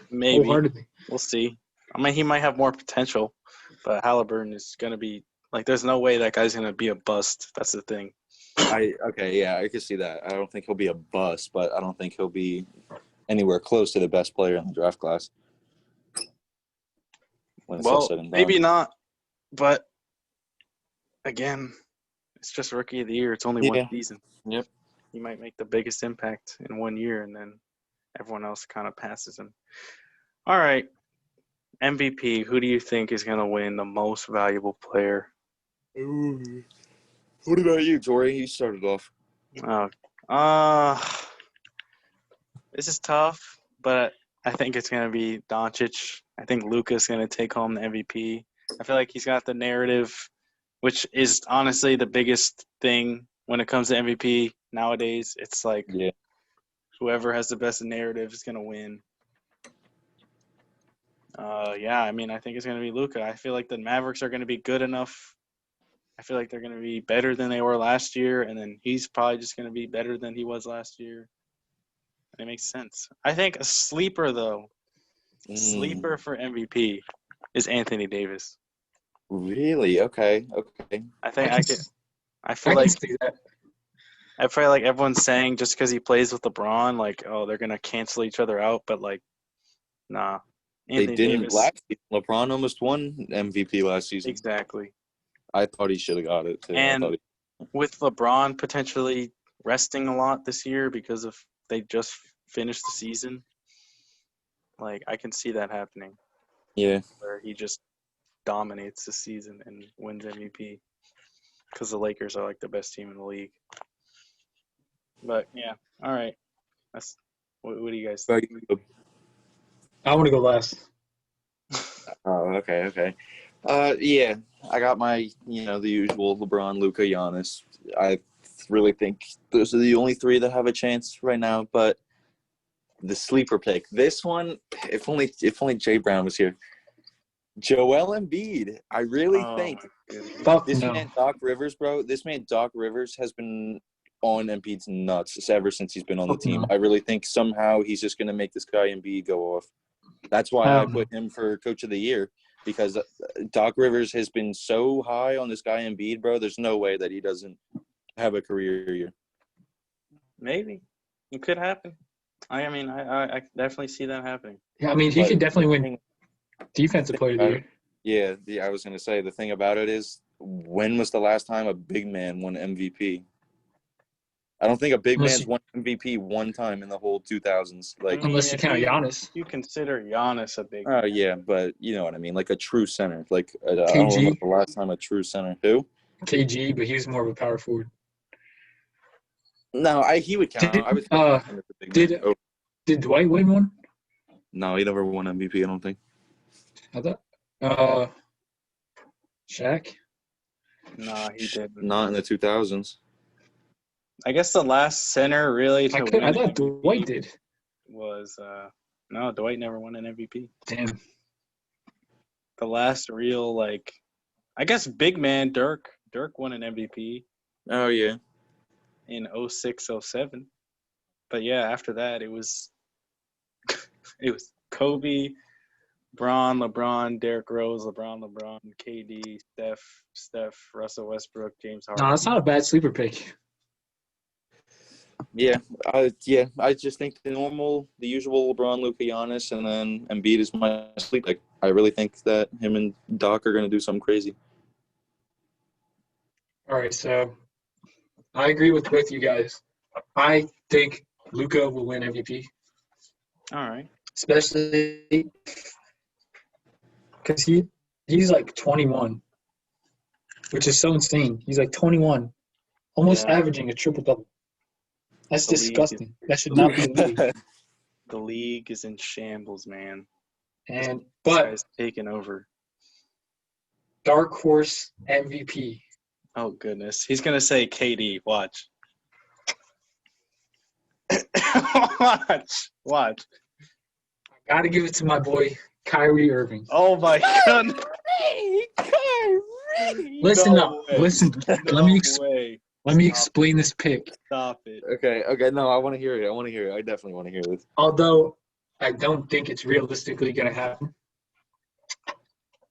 Maybe. Wholeheartedly. We'll see. I mean, he might have more potential, but Halliburton is gonna be like. There's no way that guy's gonna be a bust. That's the thing. I can see that. I don't think he'll be a bust, but I don't think he'll be anywhere close to the best player in the draft class. When it's all said and done. Maybe not, but again, it's just Rookie of the Year. It's only one season. Yep. He might make the biggest impact in 1 year, and then everyone else kind of passes him. All right, MVP. Who do you think is gonna win the most valuable player? Ooh. What about you, Jorie? You started off. This is tough, but I think it's gonna be Doncic. I think Luka's gonna take home the MVP. I feel like he's got the narrative, which is honestly the biggest thing when it comes to MVP nowadays. It's like whoever has the best narrative is gonna win. I mean, I think it's gonna be Luka. I feel like the Mavericks are gonna be good enough. I feel like they're gonna be better than they were last year, and then he's probably just gonna be better than he was last year. It makes sense. I think a sleeper though, sleeper for MVP is Anthony Davis. Really? Okay. I think I feel I like can see that. I feel like everyone's saying just because he plays with LeBron, like, oh, they're gonna cancel each other out, but like, nah. They Anthony didn't Davis, last season. LeBron almost won MVP last season. exactly. I thought he should have got it too. And with LeBron potentially resting a lot this year because of they just finished the season, like I can see that happening. Yeah. where he just dominates the season and wins MVP because the Lakers are like the best team in the league. But yeah, all right. That's what do you guys think? I want to go last. Oh, okay. Yeah, I got my, the usual LeBron, Luka, Giannis. I really think those are the only three that have a chance right now. But the sleeper pick, this one, if only Jay Brown was here. Joel Embiid. I really think my goodness. Fuck this no. man, Doc Rivers, bro. This man, Doc Rivers, has been on Embiid's nuts ever since he's been on the Fuck team. no. I really think somehow he's just going to make this guy Embiid go off. That's why I put him for Coach of the Year, because Doc Rivers has been so high on this guy Embiid, bro. There's no way that he doesn't have a career year. Maybe it could happen. I mean, I definitely see that happening. Yeah, I mean, he But could definitely the win Defensive Player of the Year. Yeah, I was going to say, the thing about it is, when was the last time a big man won MVP? I don't think a big man's won MVP one time in the whole 2000s. Like, Unless you count Giannis. You consider Giannis a big oh, yeah, but you know what I mean. Like a true center. Like, I don't remember the last time a true center. Who? KG, but he was more of a power forward. No, he would count. I would him as a big man. Did Dwight win one? No, he never won MVP, I don't think. I thought. Shaq? No, he didn't. Not in the 2000s. I guess the last center really to win I thought Dwight did. Was no, Dwight never won an MVP. Damn. The last real, like, I guess big man, Dirk won an MVP Oh, yeah. in 06, 07. But yeah, after that it was Kobe, Bron, LeBron, Derrick Rose, LeBron, KD, Steph, Russell Westbrook, James Harden. No, that's not a bad sleeper pick. Yeah, I just think the usual LeBron, Luka, Giannis, and then Embiid is my sleep pick. I really think that him and Doc are going to do something crazy. All right, so I agree with both you guys. I think Luka will win MVP. All right. Especially because he's like 21, which is so insane. He's like 21, almost averaging a triple-double. That's disgusting. That should not be the league. The league is in shambles, man. But this guy's taking over. Dark horse MVP. Oh goodness, he's gonna say KD. Watch. Watch. I gotta give it to my boy Kyrie Irving. Oh my God. Kyrie. Listen up. Listen. Let me explain this pick. Stop it. Okay. No, I want to hear it. I definitely want to hear this. Although I don't think it's realistically going to happen.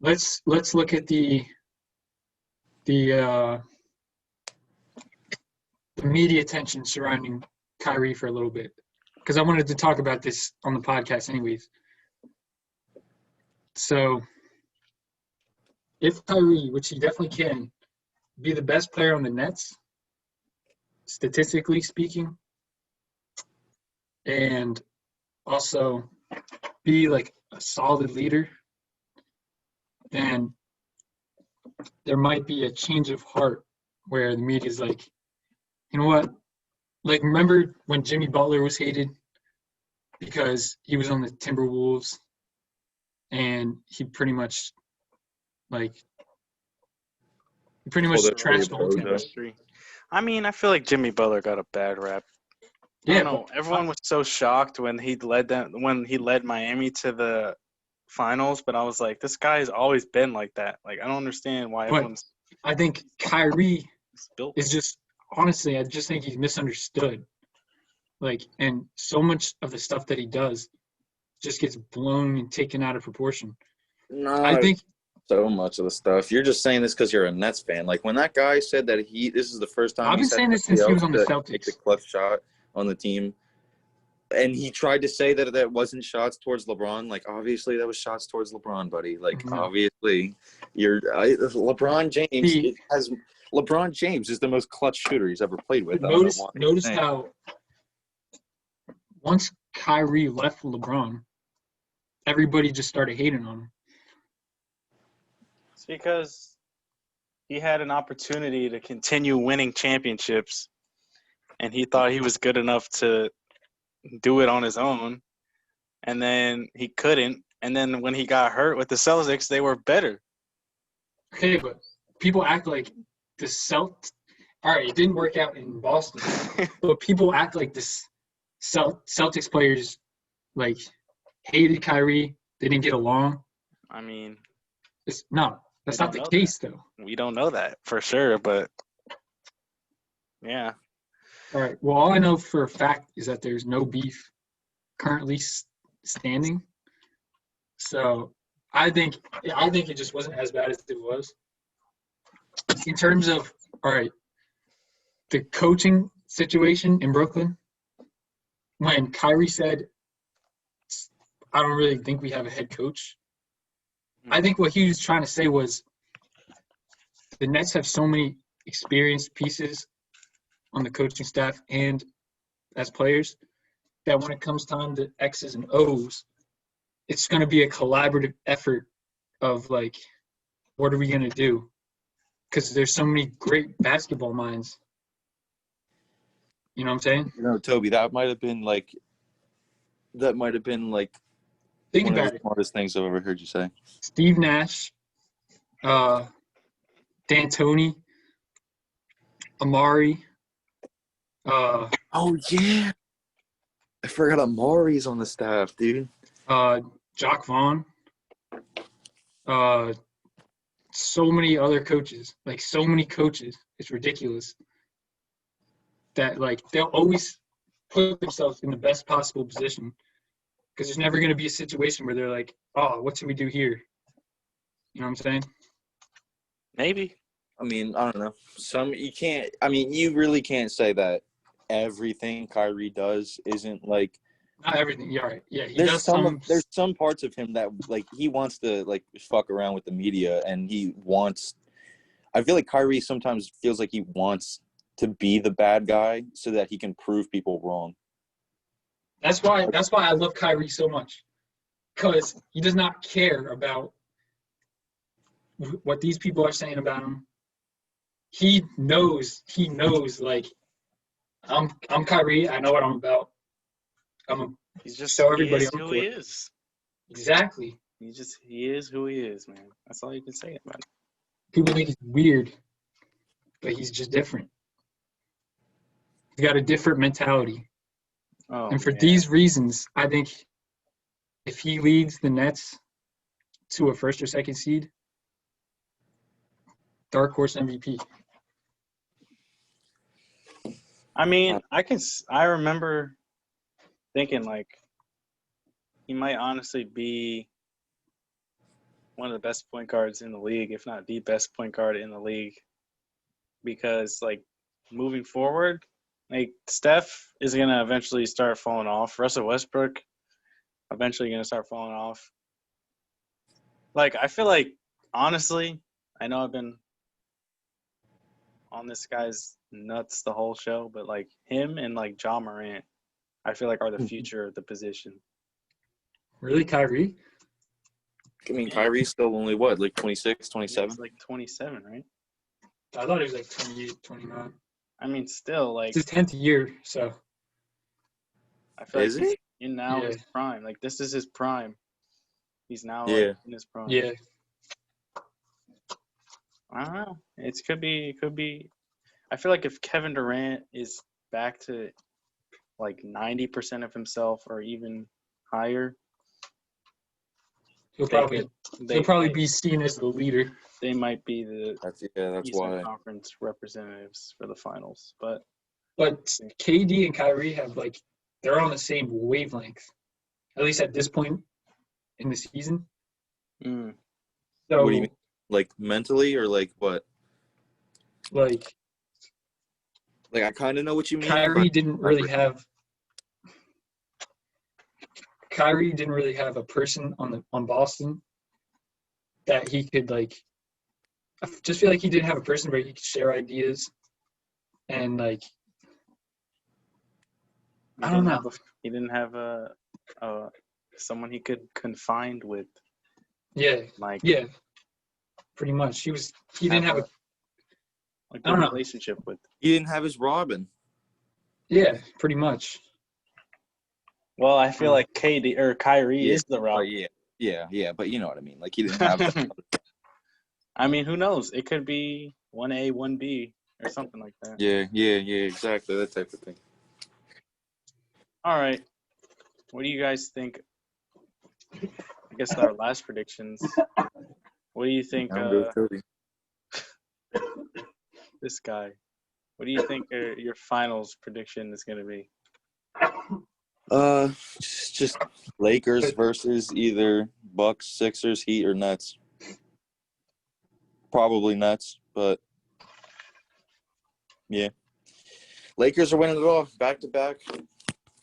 Let's look at the media attention surrounding Kyrie for a little bit, because I wanted to talk about this on the podcast anyways. So if Kyrie, which he definitely can, be the best player on the Nets, statistically speaking, and also be like a solid leader, then there might be a change of heart where the media is like, you know what? Like, remember when Jimmy Butler was hated because he was on the Timberwolves and he pretty much trashed the whole team. I mean, I feel like Jimmy Butler got a bad rap. I don't know. Everyone was so shocked when he led Miami to the finals, but I was like, this guy has always been like that. Like, I don't understand why everyone's. I think Kyrie is just, honestly, I just think he's misunderstood. Like, and so much of the stuff that he does just gets blown and taken out of proportion. No, I think so much of the stuff. You're just saying this because you're a Nets fan. Like, when that guy said that this is the first time I've been saying this since he was on the Celtics. Take the clutch shot on the team, and he tried to say that wasn't shots towards LeBron. Like, obviously that was shots towards LeBron, buddy. Like, obviously LeBron James LeBron James is the most clutch shooter he's ever played with. Notice how once Kyrie left LeBron, everybody just started hating on him. because he had an opportunity to continue winning championships, and he thought he was good enough to do it on his own, and then he couldn't. And then when he got hurt with the Celtics, they were better. Okay, but people act like the all right, it didn't work out in Boston, but people act like this Celtics players like hated Kyrie. They didn't get along. I mean, That's not the case, though. We don't know that for sure, but yeah. All right. Well, all I know for a fact is that there's no beef currently standing. So I think it just wasn't as bad as it was. In terms of, all right, the coaching situation in Brooklyn, when Kyrie said, I don't really think we have a head coach, I think what he was trying to say was the Nets have so many experienced pieces on the coaching staff and as players that when it comes time to X's and O's, it's going to be a collaborative effort of, like, what are we going to do? Because there's so many great basketball minds. You know what I'm saying? You know, Toby, that might have been like Think one of about the it. smartest things I've ever heard you say. Steve Nash, D'Antoni, Amari. Oh yeah, I forgot Amari's on the staff, dude. Jock Vaughn. So many other coaches. Like, so many coaches. It's ridiculous. That, like, they'll always put themselves in the best possible position because there's never going to be a situation where they're like, oh, what should we do here? You know what I'm saying? Maybe. I mean, I don't know. You really can't say that everything Kyrie does isn't like. Not everything. Yeah, right. Yeah, There's some parts of him that like he wants to like fuck around with the media, and he wants. I feel like Kyrie sometimes feels like he wants to be the bad guy so that he can prove people wrong. That's why I love Kyrie so much, because he does not care about what these people are saying about him. He knows. Like, I'm Kyrie. I know what I'm about. He's just show everybody he is who he is. Exactly. He is who he is, man. That's all you can say about it. People think he's weird, but he's just different. He's got a different mentality. Oh, and for these reasons, I think if he leads the Nets to a first or second seed, dark horse MVP. I mean, I remember thinking, like, he might honestly be one of the best point guards in the league, if not the best point guard in the league. Because, like, moving forward, like, Steph is going to eventually start falling off. Russell Westbrook eventually going to start falling off. Like, I feel like, honestly, I know I've been on this guy's nuts the whole show, but, like, him and, like, Ja Morant, I feel like are the future of the position. Really, Kyrie? I mean, Kyrie's still only, what, like 26, 27? He's like 27, right? I thought he was like 28, 29. I mean, still, like, It's his 10th year, so. I feel Is like he's he? in now his prime. Like, this is his prime. He's now like, in his prime. Yeah. I don't know. It could be. I feel like if Kevin Durant is back to like 90% of himself or even higher, He'll probably be seen as the leader. They might be the That's Eastern why. Conference representatives for the finals. But KD and Kyrie have, like, they're on the same wavelength, at least at this point in the season. Mm. So, what do you mean? Like mentally or like what? Like I kind of know what you mean. Kyrie didn't really have a person on Boston that he could, like, I just feel like he didn't have a person where he could share ideas and, like, I don't know. He didn't have a someone he could confide with. Yeah. Like, yeah. pretty much. He didn't have a like I don't a know. relationship with. He didn't have his Robin. Yeah, pretty much. Well, I feel like KD or Kyrie Yeah, is the but route. yeah, but you know what I mean. Like he didn't have that. I mean, who knows? It could be 1A, 1B, or something like that. Yeah, exactly. That type of thing. All right. What do you guys think? I guess our last predictions. What do you think? Down goes Toby. This guy. What do you think your finals prediction is going to be? Just Lakers versus either Bucks, Sixers, Heat, or Nets. Probably Nets, but yeah. Lakers are winning it all back to back.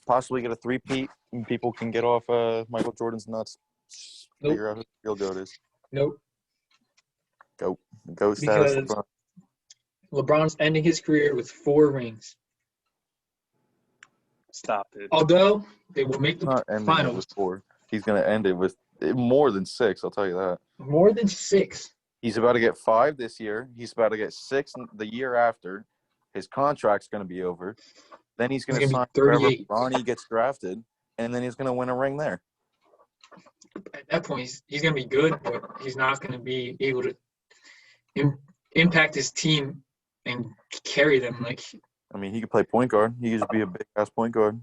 Possibly get a three-peat, and people can get off Michael Jordan's nuts. Nope. Figure out who the real GOAT is. Nope. Go status. Because LeBron. LeBron's ending his career with 4 rings. Stop it. Although they will make the Not ending it finals with 4. He's going to end it with more than 6, I'll tell you that. more than 6. He's about to get 5 this year. He's about to get 6 the year after. His contract's going to be over. Then he's going to sign wherever 38. Bronny gets drafted, and then he's going to win a ring there. At that point, he's going to be good, but he's not going to be able to impact his team and carry them. Like, I mean, he could play point guard. He could just be a big-ass point guard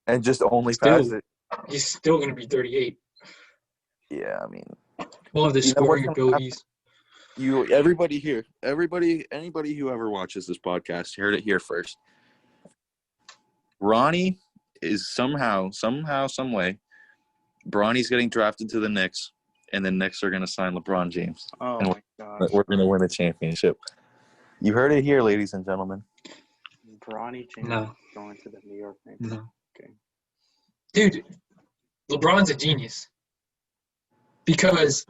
and just only Still. pass it. he's still going to be 38. Yeah, I mean, We'll have the You know what's scoring gonna abilities. Anybody who ever watches this podcast, you heard it here first. Bronny is somehow, some way, Bronny's getting drafted to the Knicks, and the Knicks are going to sign LeBron James. Oh, And my gosh. we're going to win a championship. You heard it here, ladies and gentlemen. Bronny James No. going to the New York Knicks. No. Okay. Dude, LeBron's a genius. Because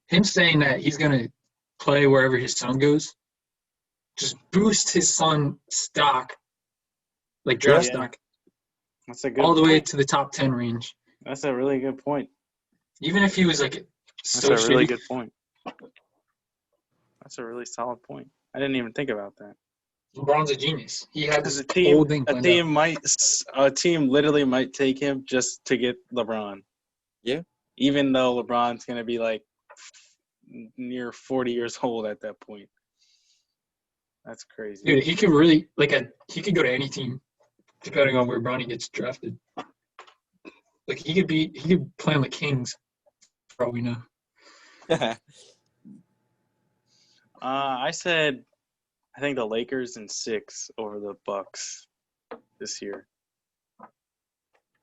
him saying that he's going to play wherever his son goes just boosts his son's stock, like draft Yeah. stock, That's a good all the way point. to the top 10 range. That's a really good point. Even if he was like That's so a really shitty, good point. That's a really solid point. I didn't even think about that. LeBron's a genius. He had Because this a whole thing a planned out. team literally might take him just to get LeBron. Yeah. Even though LeBron's gonna be like near 40 years old at that point. That's crazy. Dude, he could really he could go to any team, depending on where Bronny gets drafted. Like he could play on the Kings, for all we know. I said I think the Lakers in 6 over the Bucks this year.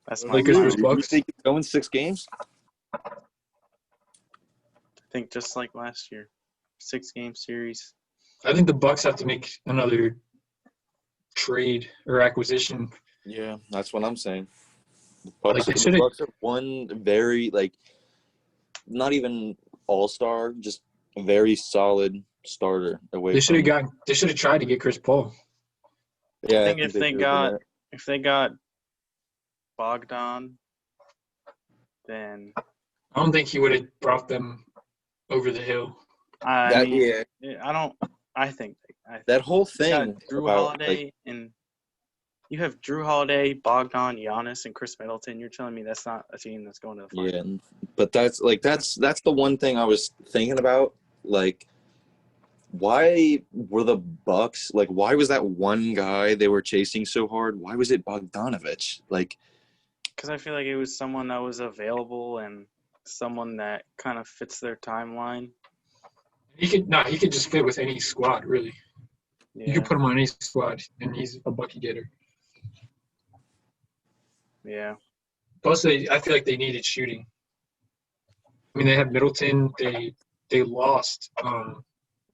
That's my Lakers final. versus Bucks? You think he's going 6 games? I think just like last year. 6-game series. I think the Bucks have to make another trade or acquisition. Yeah, that's what I'm saying. The Like, Bucks, they the should've- Bucks are one very, not even all-star, just a very solid starter away They from should have tried to get Chris Paul. Yeah, I think if they should have done got Bogdan, then I don't think he would have brought them over the hill. I that. mean, Yeah, I don't. I think that whole you got thing Drew about Holiday and you have Drew Holiday, Bogdan, Giannis, and Chris Middleton. You're telling me that's not a team that's going to the finals? yeah, but that's the one thing I was thinking about. Like, why were the Bucks why was that one guy they were chasing so hard? Why was it Bogdanovich? Because I feel like it was someone that was available and someone that kind of fits their timeline. He could just fit with any squad, really. You Yeah, could put him on any squad, and he's a bucket getter. yeah. Plus, I feel like they needed shooting. I mean, they have Middleton. They lost.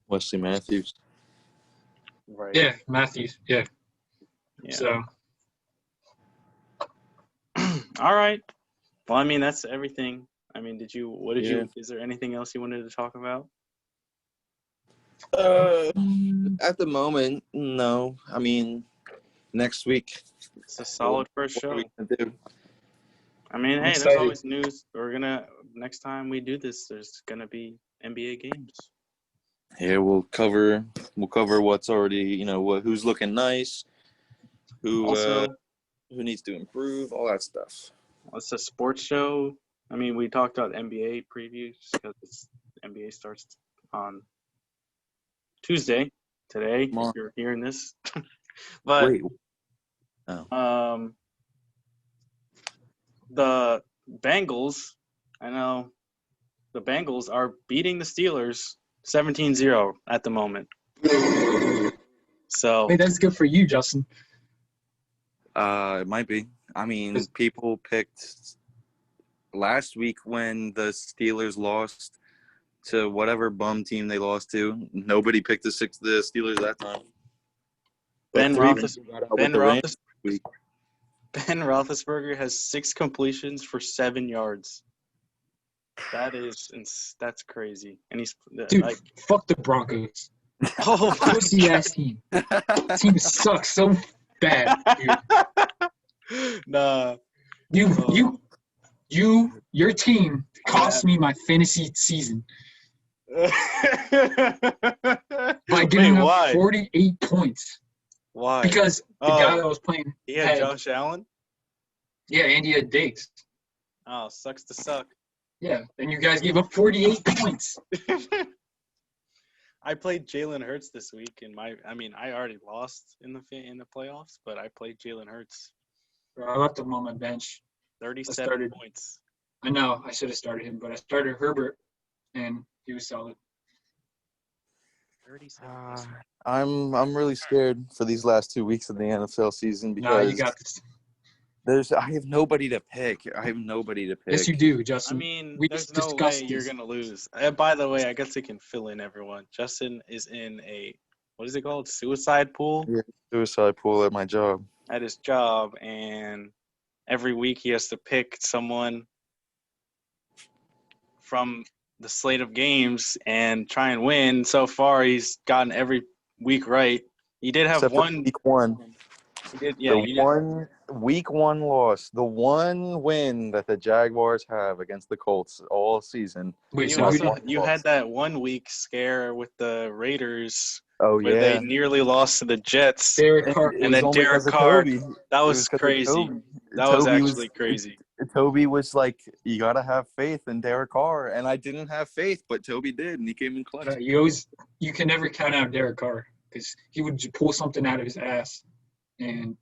Wesley Matthews. Right. Yeah, Matthews. Yeah. Yeah. So All right. Well, I mean, that's everything. I mean, Yeah. is there anything else you wanted to talk about? At the moment, no. I mean, next week. It's a solid first What show. are we gonna do? I mean, hey, there's excited. always news. We're gonna next time we do this, there's gonna be NBA games. Yeah, we'll cover what's already, who's looking nice, who Also, needs to improve, all that stuff. it's a sports show. I mean, we talked about NBA previews because NBA starts on Tuesday today. If you're hearing this, but Wait. Oh. The Bengals. I know the Bengals are beating the Steelers 17-0 at the moment. So Hey, that's good for you, Justin. It might be. I mean, people picked last week when the Steelers lost to whatever bum team they lost to. Nobody picked the Steelers that time. Ben Week. Ben Roethlisberger has 6 completions for 7 yards. That's crazy. And he's Dude, fuck the Broncos. oh my pussy ass team. Team sucks so bad, dude. Nah. Your team cost me my fantasy season by giving up 48 points. Why? Because the guy that was playing he had Josh Allen? Yeah, and he had Diggs. Oh, sucks to suck. Yeah, and you guys gave up 48 points. I played Jalen Hurts this week, and I already lost in the playoffs, but I played Jalen Hurts. I left him on my bench. 37 points. I know I should have started him, but I started Herbert, and he was solid. 37. I'm really scared for these last 2 weeks of the NFL season because no, you got this. I have nobody to pick. Yes, you do, Justin. I mean, there's no way you're going to lose. By the way, I guess I can fill in everyone. Justin is in what is it called? Suicide pool? Yeah, suicide pool at my job. At his job, and every week he has to pick someone from the slate of games and try and win. So far, he's gotten every week right. He did have one. Week 1. Week 1 loss, the one win that the Jaguars have against the Colts all season. Wait, you had that 1 week scare with the Raiders. Oh, where they nearly lost to the Jets. Derek Carr. And then Derek Carr. Toby. That was crazy. That was actually crazy. Toby was like, you got to have faith in Derek Carr. And I didn't have faith, but Toby did, and he came in clutch. You can never count out Derek Carr because he would pull something out of his ass and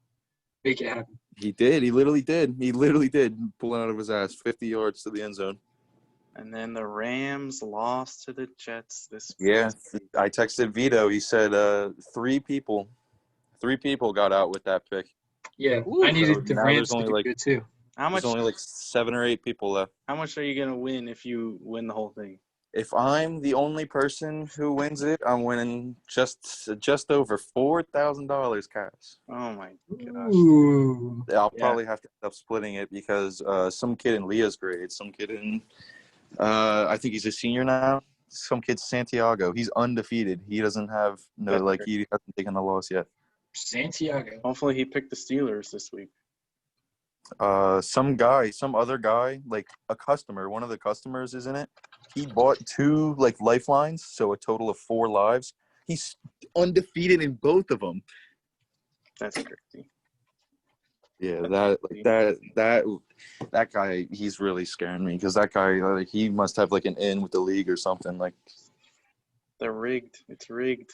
make it happen. He did. He literally did pull it out of his ass 50 yards to the end zone. And then the Rams lost to the Jets this week. Yeah, I texted Vito. He said 3 people got out with that pick. Yeah, I needed the Rams to do good too. There's only like 7 or 8 people left. How much are you going to win if you win the whole thing? If I'm the only person who wins it, I'm winning just over $4,000 cash. Oh, my gosh. Ooh. I'll probably have to end up splitting it because some kid in Leah's grade, some kid in I think he's a senior now. Some kid Santiago. He's undefeated. He doesn't have he hasn't taken a loss yet. Santiago. Hopefully he picked the Steelers this week. Some other guy, like a customer, one of the customers is in it. He bought 2 lifelines, so a total of 4 lives. He's undefeated in both of them. That's crazy. Yeah, that guy, he's really scaring me because that guy, he must have an in with the league or something. They're rigged. It's rigged.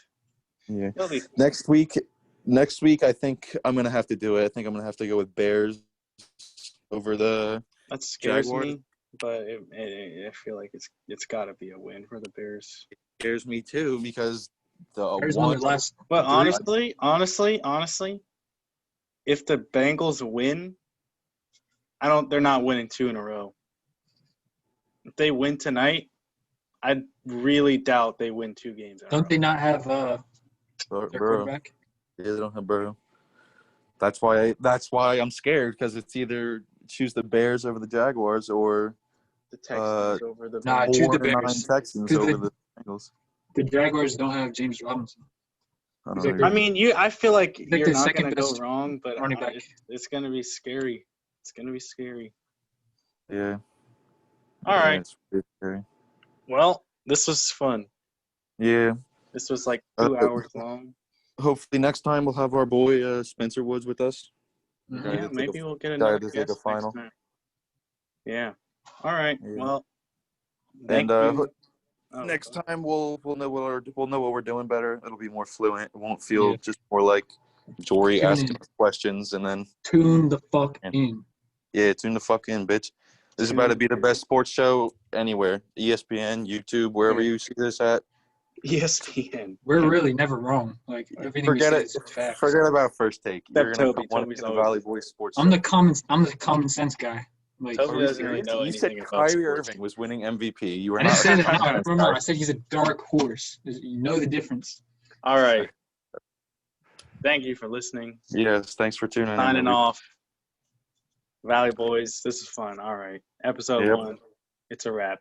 Yeah. Next week, I think I'm gonna have to do it. I think I'm gonna have to go with Bears over the. That scares Jaguars. me, but I feel like it's got to be a win for the Bears. It scares me too because Bears won the last. But honestly, if the Bengals win, they're not winning 2 in a row. If they win tonight, I really doubt they win 2 games in a row. Don't they not have their quarterback? Yeah, they don't have Burrow. That's why I'm scared because it's either choose the Bears over the Jaguars or the Texans over the choose the Bears. Texans over the Bengals. The Jaguars don't have James Robinson. I feel like you're not going to go best wrong, but running back. It's going to be scary. It's going to be scary. Yeah. All Yeah, right. it's pretty scary. Well, this was fun. Yeah. This was like 2 hours long. Hopefully next time we'll have our boy Spencer Woods with us. Mhm. Guy Yeah, that's maybe we'll get guy another that's guest like a next final. time. Yeah. All right. Yeah. Well, thank And you. Oh, next time we'll know what we're doing better. It'll be more fluent. It won't feel Yeah. just more like Jorie Tune asking in. us questions and then Tune the fuck Yeah. in. tune the fuck in, bitch. This is about to be the best sports show anywhere. ESPN, YouTube, wherever Yeah. you see this at. ESPN. We're really never wrong. Like everything we Forget say it. is facts. Forget about First Take. Except You're gonna Toby. want to Toby's be the always Valley right. Boys sports I'm show. the common sense guy. Like Toby Are we doesn't really serious? know You said anything about Kyrie sports. Irving was winning MVP. You were I didn't not. say that. No, I remember. I said he's a dark horse. You know the difference. All right. Thank you for listening. Yes, thanks for tuning in. Signing everybody. off. Valley Boys. This is fun. All right. Episode Yep. 1. It's a wrap.